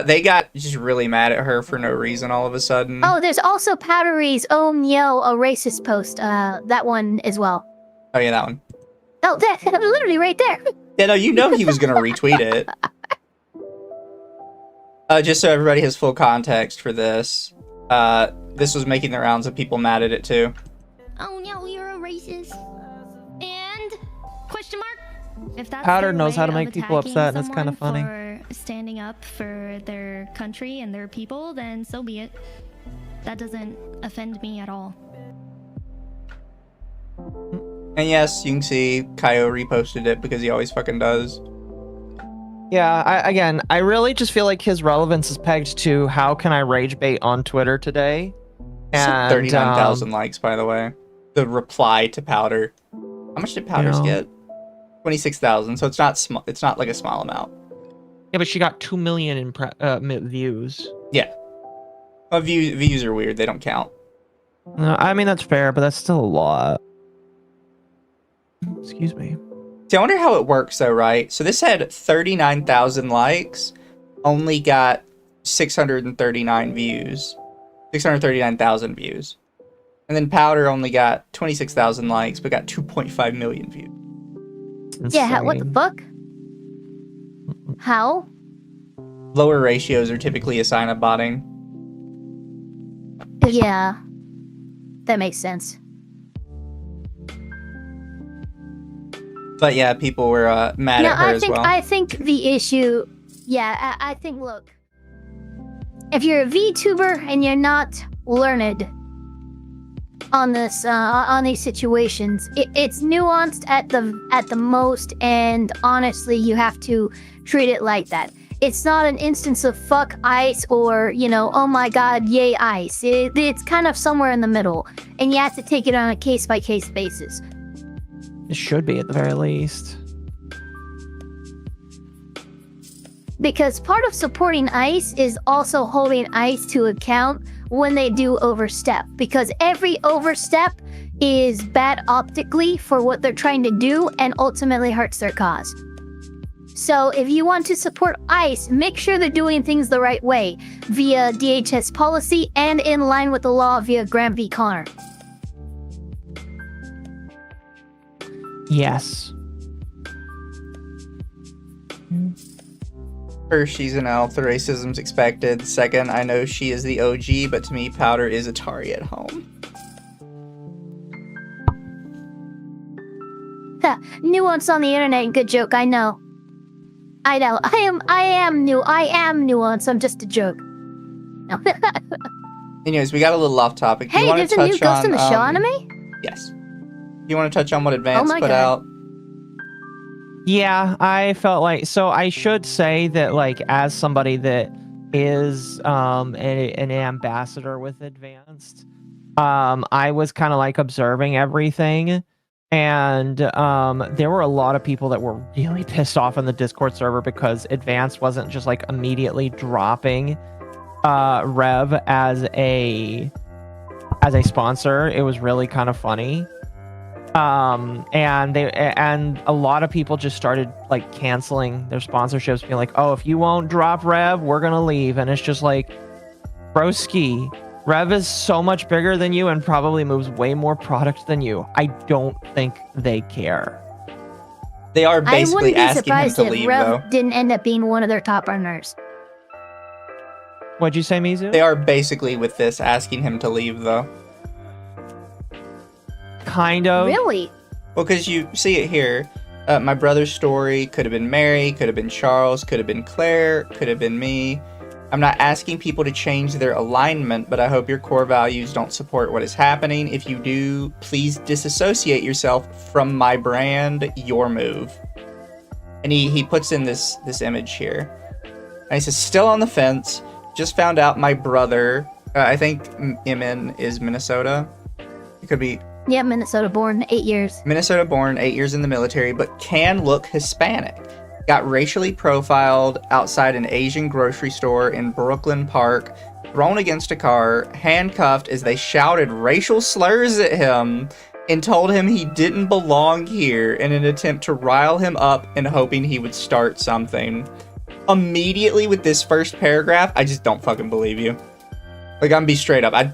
They got just really mad at her for no reason all of a sudden. Oh, there's also Powdery's own Yo, a racist post. That one as well. Oh yeah, that one. Oh, that's literally right there. Yeah, no, you know he was gonna retweet it. Just so everybody has full context for this, this was making the rounds of people mad at it too. Oh no, you're a racist. And? Question mark? If that's Powder their knows how to way make of people upset, and it's kind of attacking funny. someone for standing up for their country and their people, then so be it. That doesn't offend me at all. And yes, you can see Kaio reposted it because he always fucking does. Yeah, I really just feel like his relevance is pegged to how can I rage bait on Twitter today. And 39,000 likes, by the way. The reply to Powder. How much did Powders get? 26,000. So it's not small. It's not like a small amount. Yeah, but she got 2 million in views. Yeah. Well, views are weird. They don't count. No, I mean that's fair, but that's still a lot. Excuse me. See, I wonder how it works though, right? So this had 39,000 likes, only got 639 views. 639,000 views. And then Powder only got 26,000 likes, but got 2.5 million views. Yeah, what the fuck? How? Lower ratios are typically a sign of botting. Yeah. That makes sense. But yeah, people were mad at her as well. I think the issue... Yeah, I think, look. If you're a VTuber and you're not learned on this, on these situations, it's nuanced at the most, and honestly, you have to treat it like that. It's not an instance of fuck ice or, you know, oh my god, yay ice. It's kind of somewhere in the middle, and you have to take it on a case-by-case basis. It should be at the very least. Because part of supporting ICE is also holding ICE to account when they do overstep. Because every overstep is bad optically for what they're trying to do and ultimately hurts their cause. So if you want to support ICE, make sure they're doing things the right way via DHS policy and in line with the law via Graham v. Connor. Yes. First, she's an elf. The racism's expected. Second, I know she is the OG, but to me, Powder is Atari at home. Nuance on the internet, good joke, I know. I know. I am nuance. I'm just a joke. No. Anyways, we got a little off topic. Hey, there's a new Ghost in the Shell anime? Yes. You want to touch on what Advance put out? Yeah, I felt like, so I should say that, like, as somebody that is an ambassador with Advanced, I was kind of like observing everything, and there were a lot of people that were really pissed off on the Discord server because Advanced wasn't just like immediately dropping Rev as a sponsor. It was really kind of funny. And a lot of people just started like canceling their sponsorships, being like, oh, if you won't drop Rev, we're gonna leave. And it's just like, broski, Rev is so much bigger than you and probably moves way more product than you. I don't think they care. They are basically asking him to leave, Rev though. Didn't end up being one of their top earners. What'd you say, Mizu? They are basically with this asking him to leave, though. Kind of. Really? Well, because you see it here. My brother's story could have been Mary, could have been Charles, could have been Claire, could have been me. I'm not asking people to change their alignment, but I hope your core values don't support what is happening. If you do, please disassociate yourself from my brand, your move. And he puts in this image here. And he says, still on the fence. Just found out my brother, I think Emin is Minnesota. It could be... Yeah, Minnesota born, 8 years. Minnesota born, 8 years in the military, but can look Hispanic. Got racially profiled outside an Asian grocery store in Brooklyn Park, thrown against a car, handcuffed as they shouted racial slurs at him and told him he didn't belong here in an attempt to rile him up and hoping he would start something. Immediately with this first paragraph, I just don't fucking believe you. Like, I'm be straight up. I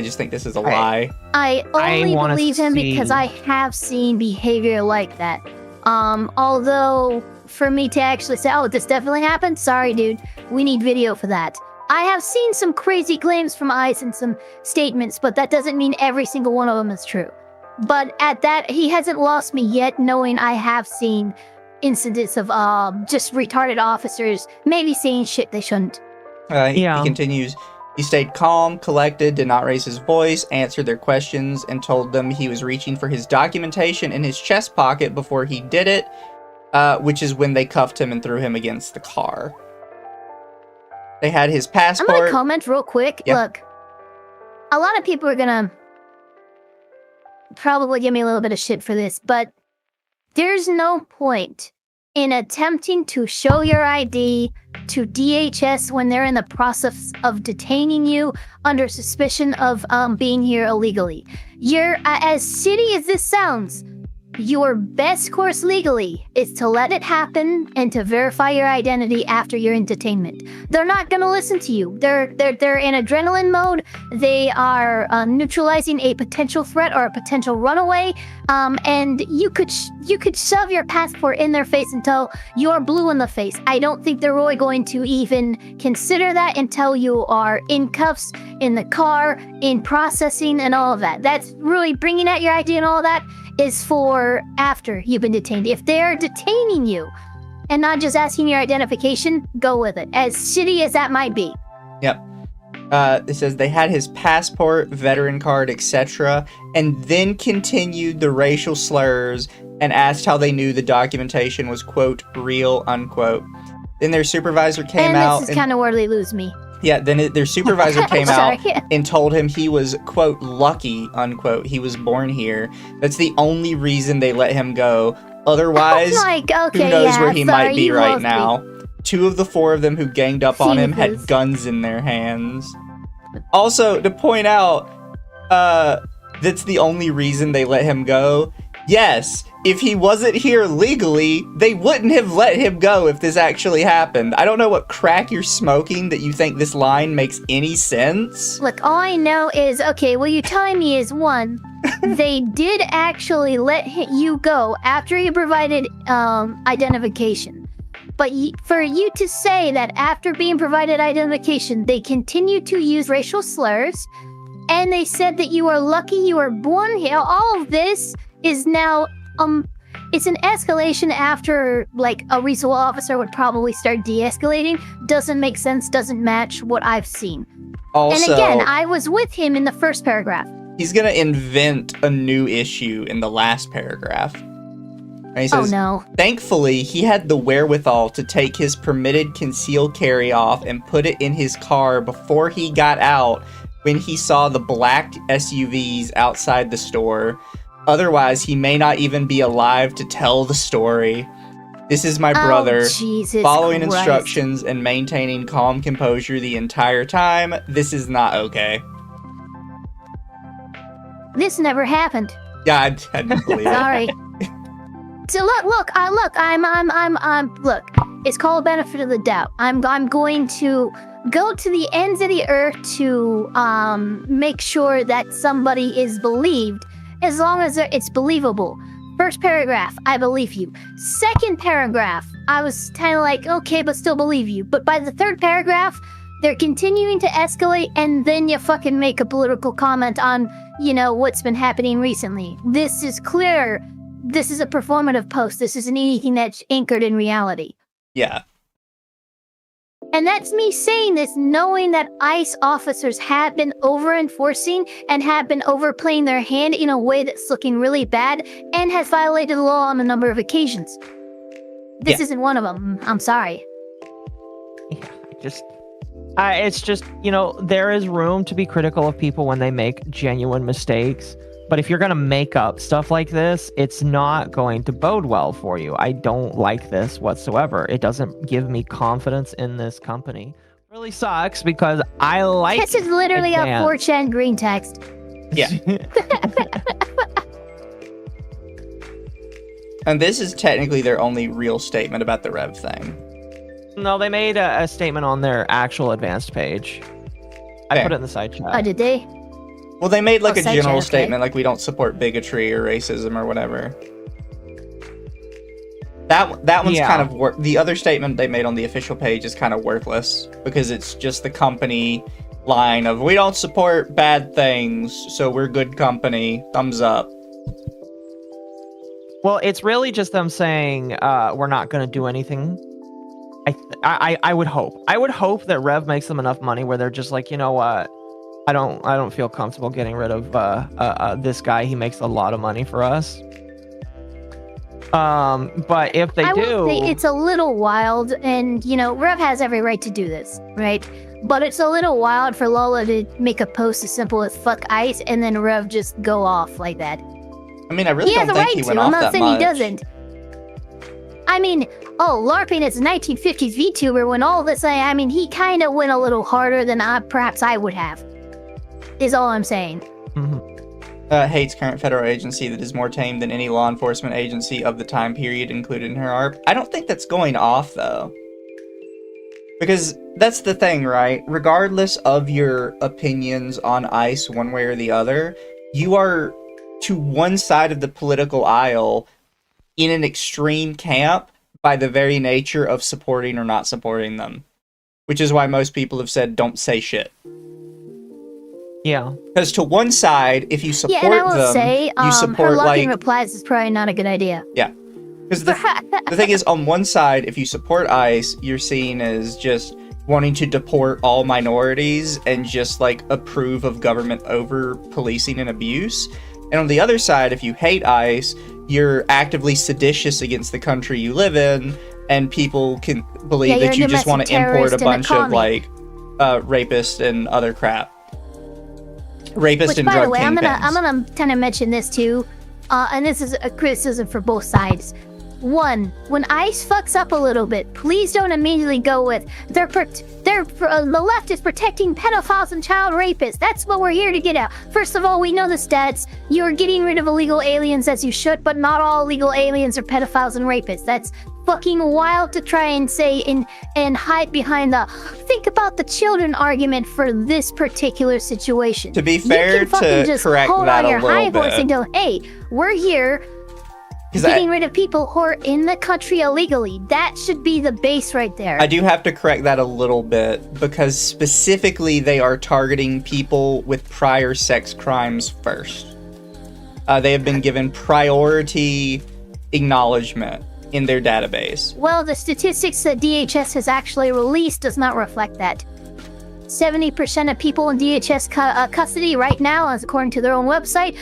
just think this is a lie. I only believe him because I have seen behavior like that. Although, for me to actually say, oh, this definitely happened? Sorry, dude. We need video for that. I have seen some crazy claims from ICE and some statements, but that doesn't mean every single one of them is true. But at that, he hasn't lost me yet, knowing I have seen incidents of just retarded officers maybe saying shit they shouldn't. He continues, he stayed calm, collected, did not raise his voice, answered their questions, and told them he was reaching for his documentation in his chest pocket before he did it, which is when they cuffed him and threw him against the car. They had his passport. I'm gonna comment real quick. Yeah. Look, a lot of people are gonna probably give me a little bit of shit for this, but there's no point in attempting to show your ID to DHS when they're in the process of detaining you under suspicion of being here illegally. You're, as shitty as this sounds, your best course legally is to let it happen and to verify your identity after you're in detainment. They're not going to listen to you. They're in adrenaline mode. They are neutralizing a potential threat or a potential runaway. And you could shove your passport in their face until you're blue in the face. I don't think they're really going to even consider that until you are in cuffs, in the car, in processing, and all of that. That's really bringing out your ID and all of that is for after you've been detained. If they're detaining you and not just asking your identification, go with it. As shitty as that might be. Yep. It says they had his passport, veteran card, etc., and then continued the racial slurs and asked how they knew the documentation was, quote, real, unquote. Then their supervisor came out. And this is kind of where they lose me. Yeah, then their supervisor came out and told him he was, quote, lucky, unquote. He was born here. That's the only reason they let him go. Otherwise, who knows where he might be right now. 2 of the 4 of them who ganged up on him had guns in their hands. Also, to point out, that's the only reason they let him go. Yes, if he wasn't here legally, they wouldn't have let him go if this actually happened. I don't know what crack you're smoking that you think this line makes any sense. Look, all I know is, okay, what you're telling me is, 1, they did actually let you go after you provided identification. But for you to say that after being provided identification, they continue to use racial slurs, and they said that you are lucky you were born here, all of this is now, it's an escalation after, like, a reasonable officer would probably start de-escalating. Doesn't make sense, doesn't match what I've seen. Also, and again, I was with him in the first paragraph. He's gonna invent a new issue in the last paragraph. And he says, oh no. Thankfully, he had the wherewithal to take his permitted concealed carry off and put it in his car before he got out when he saw the black SUVs outside the store. Otherwise, he may not even be alive to tell the story. This is my brother, following instructions and maintaining calm composure the entire time. This is not okay. This never happened. Yeah, I didn't believe it. Sorry. So look, it's called benefit of the doubt. I'm going to go to the ends of the earth to make sure that somebody is believed, as long as it's believable. First paragraph, I believe you. Second paragraph, I was kind of like, okay, but still believe you. But by the third paragraph, they're continuing to escalate, and then you fucking make a political comment on, you know, what's been happening recently. This is clear. This is a performative post. This isn't anything that's anchored in reality. Yeah. And that's me saying this knowing that ICE officers have been over-enforcing and have been overplaying their hand in a way that's looking really bad and has violated the law on a number of occasions. This isn't one of them. I'm sorry. Yeah, it's just, you know, there is room to be critical of people when they make genuine mistakes. But if you're going to make up stuff like this, it's not going to bode well for you. I don't like this whatsoever. It doesn't give me confidence in this company. It really sucks because I like this is literally a 4chan green text. Yeah. And this is technically their only real statement about the Rev thing. No, they made a statement on their actual advanced page. I put it in the side chat. Oh, did they? Well, they made like a general statement, like we don't support bigotry or racism or whatever. That one's kind of the other statement they made on the official page is kind of worthless because it's just the company line of we don't support bad things, so we're good company. Thumbs up. Well, it's really just them saying we're not going to do anything. I would hope. I would hope that Rev makes them enough money where they're just like, you know what? I don't feel comfortable getting rid of this guy. He makes a lot of money for us. But if they do, will say it's a little wild, and Rev has every right to do this, right? But it's a little wild for Lola to make a post as simple as "fuck ICE" and then Rev just go off like that. I mean, I really don't think he went off that much. I'm not saying he doesn't. I mean, LARPing as a 1950s VTuber when all this, I mean, he kind of went a little harder than perhaps I would have, is all I'm saying. Hates current federal agency that is more tame than any law enforcement agency of the time period included in her ARP. I don't think that's going off, though. Because that's the thing, right? Regardless of your opinions on ICE one way or the other, you are to one side of the political aisle in an extreme camp by the very nature of supporting or not supporting them. Which is why most people have said, don't say shit. Yeah. Because to one side, if you support them, and I will say, you support, her locking replies is probably not a good idea. Yeah. Because the thing is, on one side, if you support ICE, you're seen as just wanting to deport all minorities and just, like, approve of government over-policing and abuse. And on the other side, if you hate ICE, you're actively seditious against the country you live in, and people can believe that you just want to import a bunch of, like, rapists and other crap. Rapist and drug kingpins. By the way, I'm gonna kind of mention this too, and this is a criticism for both sides. One, when ICE fucks up a little bit, please don't immediately go with the left is protecting pedophiles and child rapists. That's what we're here to get at. First of all, we know the stats. You're getting rid of illegal aliens as you should, but not all illegal aliens are pedophiles and rapists. That's fucking wild to try and say and hide behind the think about the children argument for this particular situation. To be fair, to correct that a little bit. And go, hey, we're here getting rid of people who are in the country illegally. That should be the base right there. I do have to correct that a little bit, because specifically they are targeting people with prior sex crimes first. They have been given priority acknowledgement in their database. Well, the statistics that DHS has actually released does not reflect that. 70% of people in DHS custody right now, as according to their own website,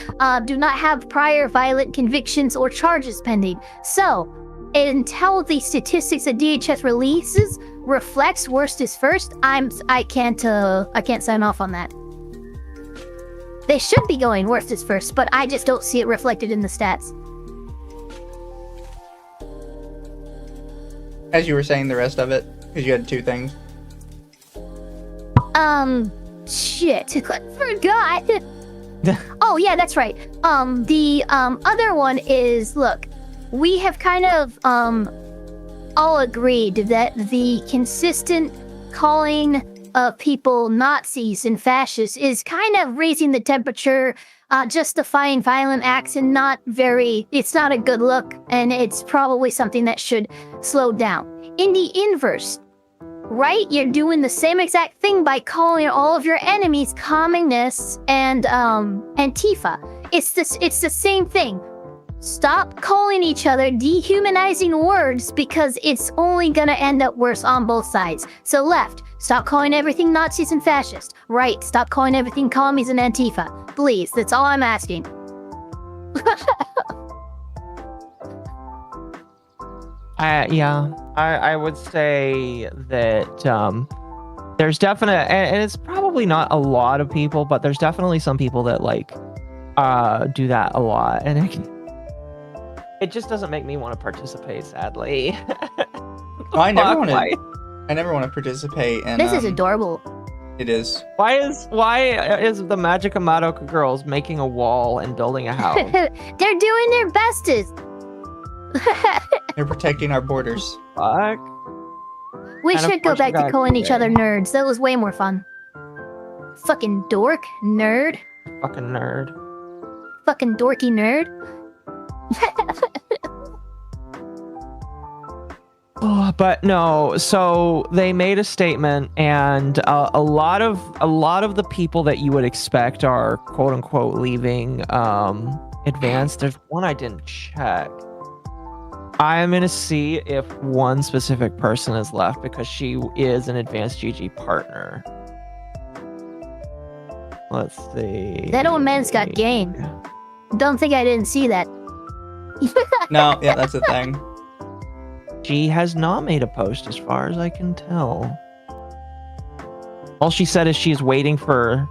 do not have prior violent convictions or charges pending. So, until the statistics that DHS releases reflects worst is first, I can't sign off on that. They should be going worst is first, but I just don't see it reflected in the stats. As you were saying the rest of it, because you had two things. Shit, I forgot. Oh, yeah, that's right. The other one is, look, we have kind of, all agreed that the consistent calling of people Nazis and fascists is kind of raising the temperature, justifying violent acts, and it's not a good look, and it's probably something that should slow down. In the inverse, right? You're doing the same exact thing by calling all of your enemies communists and Antifa. It's the same thing. Stop calling each other dehumanizing words, because it's only gonna end up worse on both sides. So left, stop calling everything Nazis and fascists. Right, stop calling everything commies and Antifa. Please, that's all I'm asking. I would say that there's definitely, and it's probably not a lot of people, but there's definitely some people that do that a lot, and it just doesn't make me want to participate, sadly. I never want to participate in. This is adorable. It is. Why is the Magic Madoka girls making a wall and building a house? They're doing their bestest. They're protecting our borders. Fuck. We should go back to calling each other nerds. That was way more fun. Fucking dork, nerd. Fucking nerd. Fucking dorky nerd. But no, so they made a statement, and a lot of the people that you would expect are quote unquote leaving Advanced. There's one I didn't check. I'm gonna see if one specific person is left because she is an advanced GG partner. Let's see. That old man's got game. Don't think I didn't see that. No, yeah, that's the thing. She has not made a post as far as I can tell. All she said is she's waiting for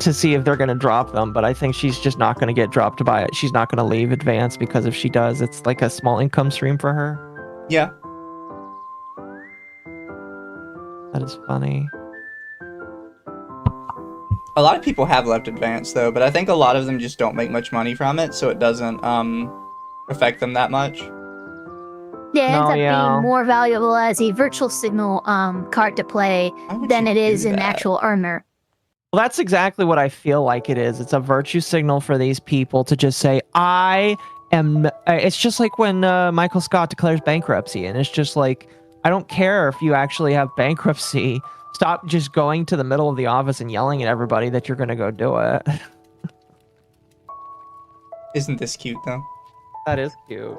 to see if they're going to drop them, but I think she's just not going to get dropped by it. She's not going to leave advance because if she does, it's like a small income stream for her. Yeah. That is funny. A lot of people have left advance though, but I think a lot of them just don't make much money from it, so it doesn't affect them that much. Yeah, it ends up being more valuable as a virtual signal card to play than it is an actual earner. Well, that's exactly what I feel like it is. It's a virtue signal for these people to just say, I am... It's just like when Michael Scott declares bankruptcy, and it's just like, I don't care if you actually have bankruptcy. Stop just going to the middle of the office and yelling at everybody that you're going to go do it. Isn't this cute, though? That is cute.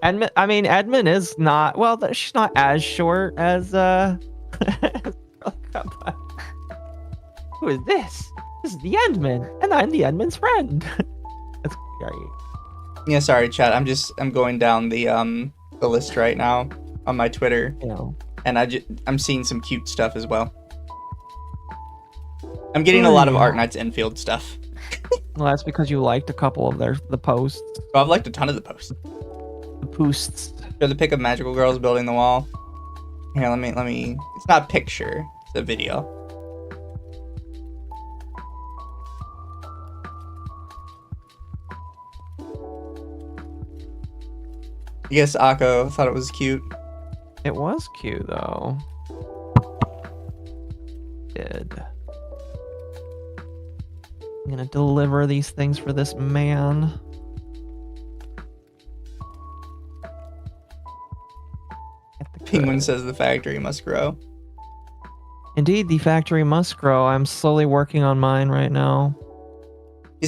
Edmund is not... Well, she's not as short as... Who is this? This is the Edmund, and I'm the Edmund's friend. That's great. Yeah, sorry, chat. I'm going down the list right now on my Twitter. And I'm seeing some cute stuff as well. I'm getting a lot of Art Knights Enfield stuff. Well, that's because you liked a couple of the posts. Well, I've liked a ton of the posts. The posts. Show the pic of magical girls building the wall. Here, let me. It's not a picture. It's a video. Yes, Occo thought it was cute. It was cute though. I'm gonna deliver these things for this man. Penguin says the factory must grow. Indeed, the factory must grow. I'm slowly working on mine right now.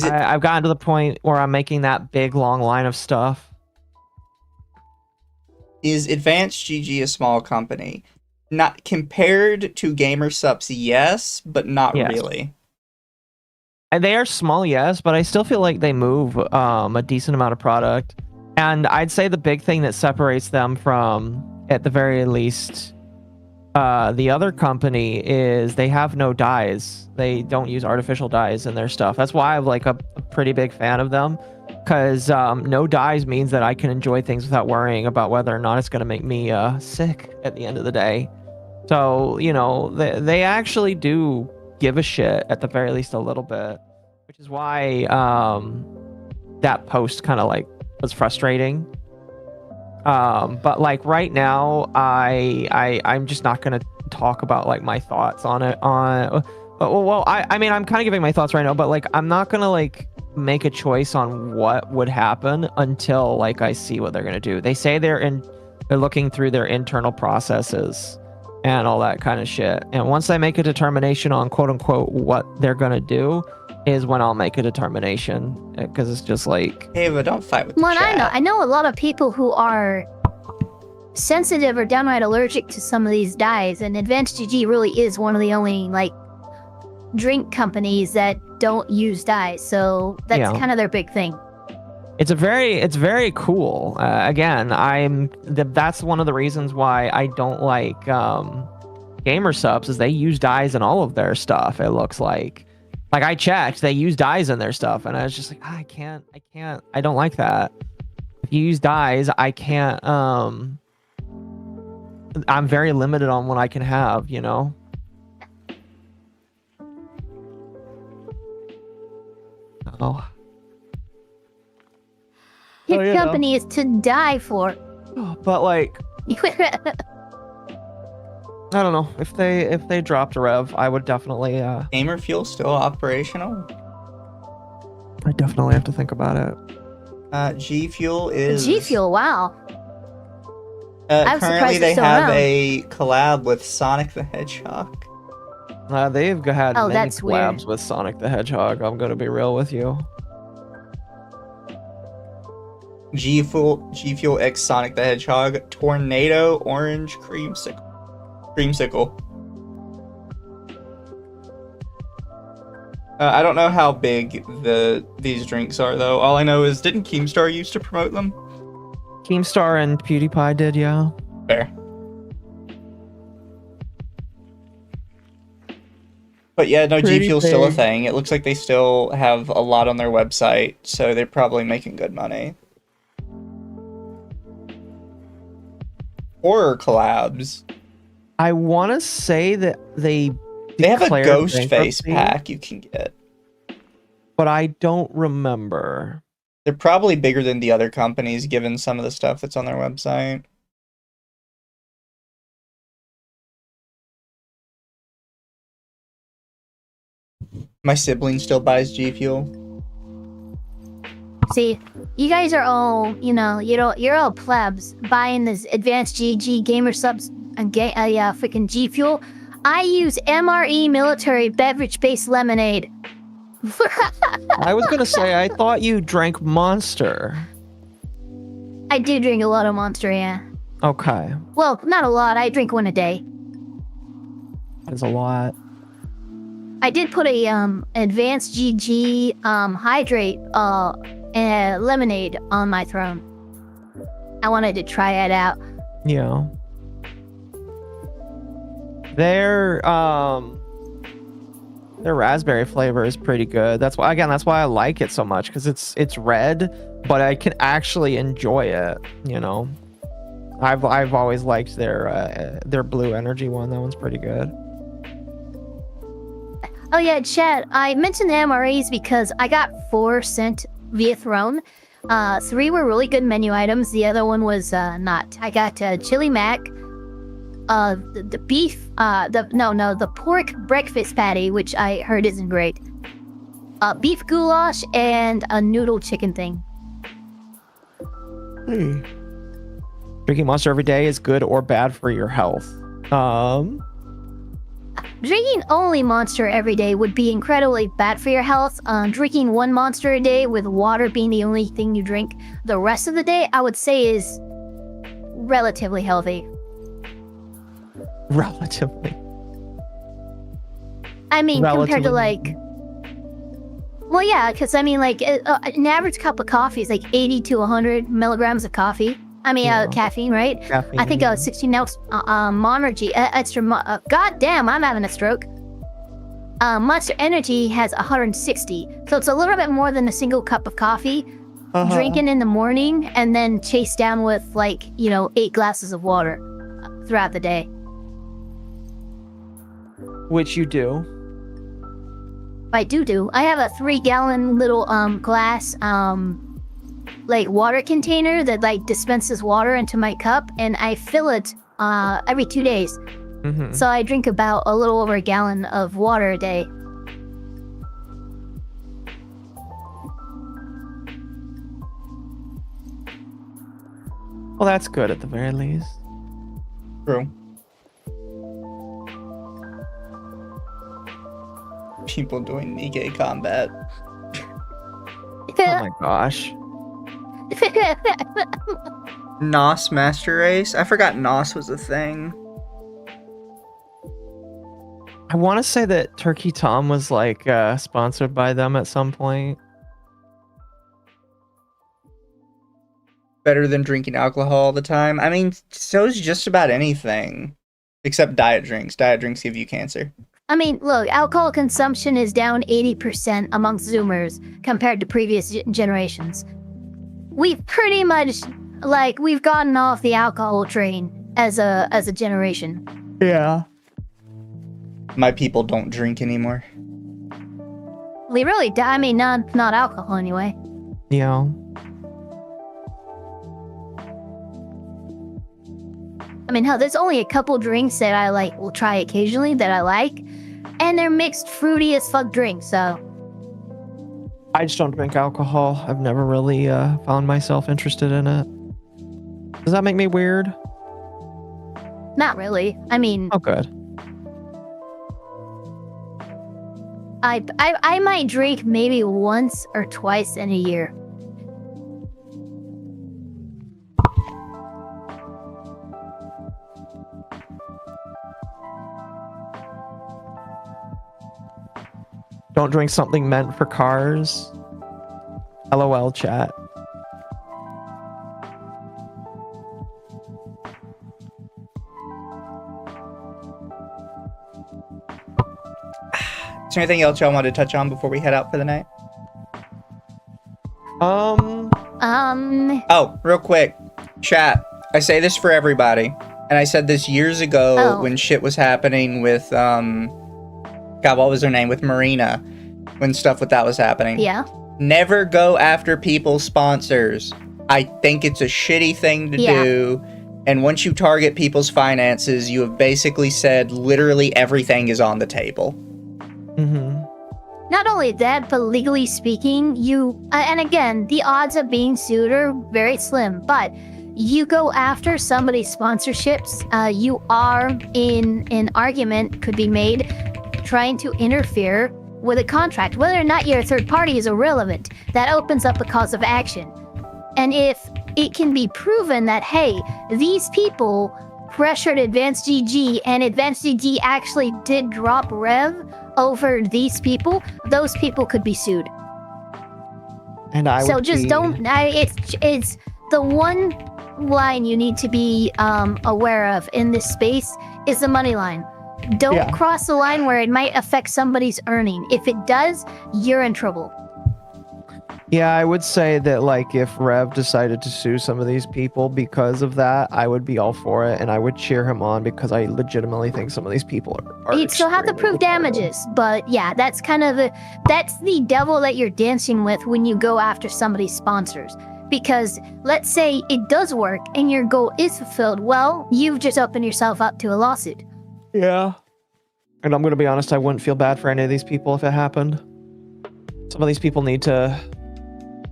I've gotten to the point where I'm making that big long line of stuff. Is Advanced GG a small company? Not compared to Gamer Subs, yes, but not really. And they are small, yes, but I still feel like they move a decent amount of product. And I'd say the big thing that separates them from, at the very least, the other company is they have no dyes. They don't use artificial dyes in their stuff. That's why I'm like a pretty big fan of them. Because no dyes means that I can enjoy things without worrying about whether or not it's going to make me sick at the end of the day. So, you know, they actually do give a shit at the very least a little bit. Which is why that post kind of like was frustrating. But like right now, I'm just not going to talk about like my thoughts on it. Well, I mean, I'm kind of giving my thoughts right now, but like I'm not going to like make a choice on what would happen until like I see what they're gonna do. They say they're looking through their internal processes and all that kind of shit. And once I make a determination on quote unquote what they're gonna do, is when I'll make a determination. Because it's just like, Ava, don't fight with the chat. I know a lot of people who are sensitive or downright allergic to some of these dyes, and Advanced GG really is one of the only like drink companies that don't use dyes, so that's kind of their big thing. It's very cool. Again, that's one of the reasons why I don't like Gamer Subs is they use dyes in all of their stuff. It looks like I checked, they use dyes in their stuff, and I was just like, I don't like that. If you use dyes, I can't. I'm very limited on what I can have, you know. Oh. His company is to die for. But like, I don't know if they dropped a rev, I would definitely. Gamer Fuel still operational? I definitely have to think about it. G Fuel is. G Fuel, wow. Currently, they have a collab with Sonic the Hedgehog. They've had many that's collabs weird. with Sonic the Hedgehog. I'm gonna be real with you. G Fuel X Sonic the Hedgehog, Tornado Orange Creamsicle. I don't know how big these drinks are though. All I know is, didn't Keemstar used to promote them? Keemstar and PewDiePie did, yeah. Fair. But yeah, no, G Fuel's still a thing. It looks like they still have a lot on their website, so they're probably making good money. Horror collabs. I want to say that they have a ghost bankruptcy, face pack you can get. But I don't remember. They're probably bigger than the other companies, given some of the stuff that's on their website. My sibling still buys G Fuel. See, you guys are all, you're all plebs buying this advanced GG gamer subs and freaking G Fuel. I use MRE military beverage-based lemonade. I was gonna say, I thought you drank Monster. I do drink a lot of Monster, yeah. Okay. Well, not a lot. I drink one a day. That's a lot. I did put a advanced GG hydrate lemonade on my throne. I wanted to try it out. Yeah. Their raspberry flavor is pretty good. That's why I like it so much, because it's red, but I can actually enjoy it. I've always liked their blue energy one. That one's pretty good. Oh yeah, chat. I mentioned the MREs because I got 4 sent via Throne. 3 were really good menu items. The other one was not. I got chili mac, the beef, the pork breakfast patty, which I heard isn't great. Beef goulash and a noodle chicken thing. Drinking Monster every day is good or bad for your health. Drinking only Monster every day would be incredibly bad for your health. Drinking 1 Monster a day with water being the only thing you drink the rest of the day, I would say is relatively healthy. Relatively. I mean, compared to well, yeah, because I mean, an average cup of coffee is 80 to 100 milligrams of coffee. Caffeine, right? Caffeine, I think 16 ounce Monergy extra. God damn, I'm having a stroke. Monster Energy has 160, so it's a little bit more than a single cup of coffee. Drinking in the morning and then chased down with 8 glasses of water throughout the day. Which you do. I do. I have a 3-gallon little glass water container that dispenses water into my cup, and I fill it every 2 days. Mm-hmm. So I drink about a little over a gallon of water a day. Well, that's good at the very least. True. People doing Nikkei combat. Oh my gosh. NOS Master Race? I forgot NOS was a thing. I want to say that Turkey Tom was sponsored by them at some point. Better than drinking alcohol all the time. I mean, so's just about anything. Except diet drinks. Diet drinks give you cancer. I mean, look, alcohol consumption is down 80% amongst Zoomers compared to previous generations. We've pretty much, we've gotten off the alcohol train as a generation. Yeah. My people don't drink anymore. We really, not alcohol anyway. Yeah. I mean, hell, there's only a couple drinks that I will try occasionally that I like, and they're mixed fruity as fuck drinks, so. I just don't drink alcohol. I've never really found myself interested in it. Does that make me weird? Not really. I mean. Oh, good. I might drink maybe once or twice in a year. Don't drink something meant for cars. LOL, chat. Is there anything else y'all want to touch on before we head out for the night? Oh, real quick. Chat. I say this for everybody. And I said this years ago when shit was happening with, God, what was her name? With Marina. When stuff with that was happening. Yeah. Never go after people's sponsors. I think it's a shitty thing to do. And once you target people's finances, you have basically said literally everything is on the table. Mm-hmm. Not only that, but legally speaking, and again, the odds of being sued are very slim, but you go after somebody's sponsorships, you are in an argument could be made trying to interfere with a contract. Whether or not you're a third party is irrelevant. That opens up a cause of action. And if it can be proven that, hey, these people pressured Advanced GG and Advanced GG actually did drop rev over these people, those people could be sued. And it's the one line you need to be aware of in this space is the money line. Don't cross the line where it might affect somebody's earning. If it does, you're in trouble. Yeah, I would say that, like, if Rev decided to sue some of these people because of that, I would be all for it, and I would cheer him on because I legitimately think some of these people are You'd still have to prove damages, but yeah, that's kind of that's the devil that you're dancing with when you go after somebody's sponsors. Because let's say it does work and your goal is fulfilled, well, you've just opened yourself up to a lawsuit. Yeah. And I'm going to be honest, I wouldn't feel bad for any of these people if it happened. Some of these people need to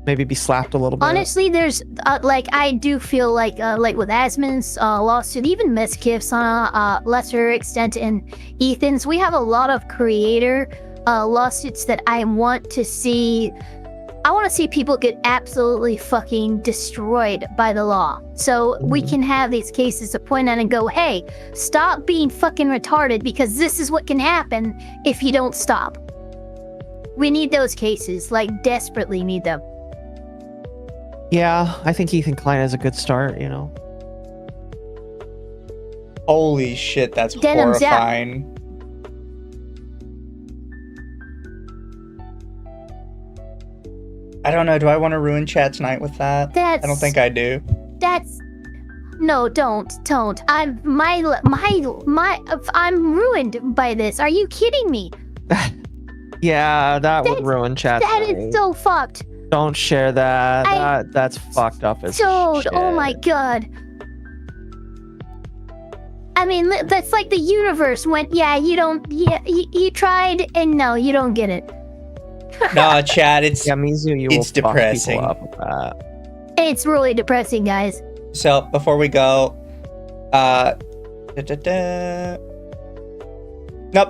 maybe be slapped a little bit. Honestly, there's I do feel like with Asmon's lawsuit, even Miskiff's on a lesser extent, and Ethan's, we have a lot of creator lawsuits that I want to see. I want to see people get absolutely fucking destroyed by the law. So we can have these cases to point out and go, hey, stop being fucking retarded because this is what can happen if you don't stop. We need those cases, like desperately need them. Yeah, I think Ethan Klein is a good start, you know. Holy shit, that's Denim's horrifying. I don't know, do I want to ruin chat tonight with that? I don't think I do. No, don't. I'm ruined by this. Are you kidding me? Yeah, that would ruin chat. That is so fucked. Don't share that. That's fucked up as shit. Oh my god. I mean, that's like the universe went, you tried, and no, you don't get it. Nah, Chad, it's Mizu, it's depressing. Fuck people up with that. It's really depressing, guys. So before we go, nope,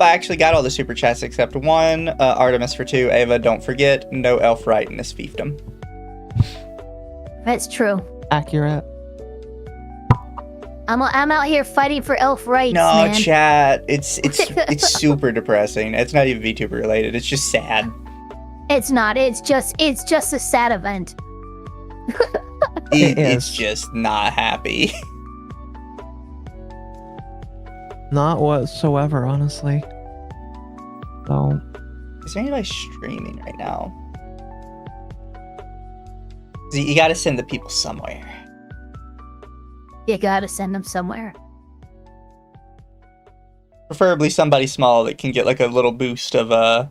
I actually got all the super chats except one. Artemis for 2. Ava, don't forget, no elf right in this fiefdom. That's true. Accurate. I'm out here fighting for elf rights, no, man. chat, it's super depressing. It's not even VTuber related. It's just sad. It's not. It's just a sad event. It's just not happy. Not whatsoever, honestly. So. Is there anybody streaming right now? You gotta send the people somewhere. You gotta send them somewhere. Preferably somebody small that can get like a little boost of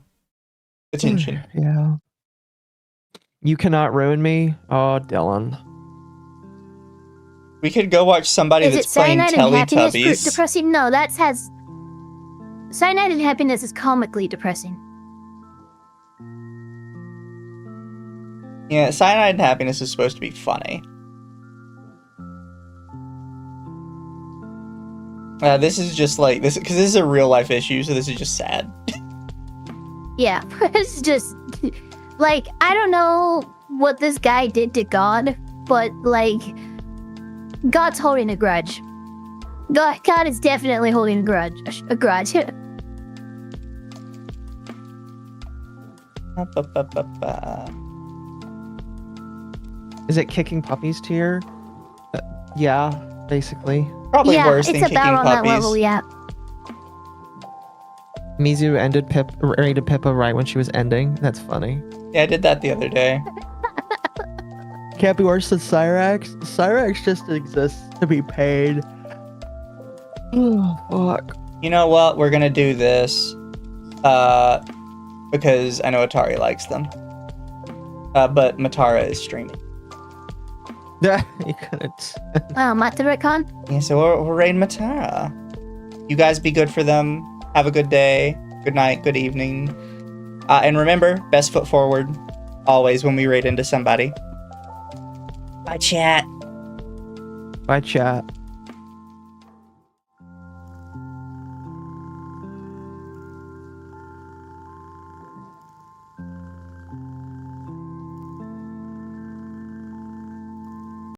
attention. Yeah. You cannot ruin me. Oh, Dylan. We could go watch somebody that's playing Teletubbies. Depressing? No, Cyanide and Happiness is comically depressing. Yeah, Cyanide and Happiness is supposed to be funny. This is just like this because this is a real life issue, so this is just sad. Yeah, it's just like I don't know what this guy did to God, but like God's holding a grudge. God is definitely holding a grudge. Is it kicking puppies tier? Yeah, basically. Probably Yeah, worse it's than about kicking on puppies. that level, yeah. Mizu rated Pippa right when she was ending. That's funny. Yeah, I did that the other day. Can't be worse than Cyrax. Cyrax just exists to be paid. Oh, fuck. You know what? We're gonna do this. Because I know Atari likes them. But Matara is streaming. Yeah, you couldn't. Mataricon? Yeah, so we're raiding Matara. You guys be good for them. Have a good day, good night, good evening. And remember, best foot forward, always when we raid into somebody. Bye, chat. Bye, chat.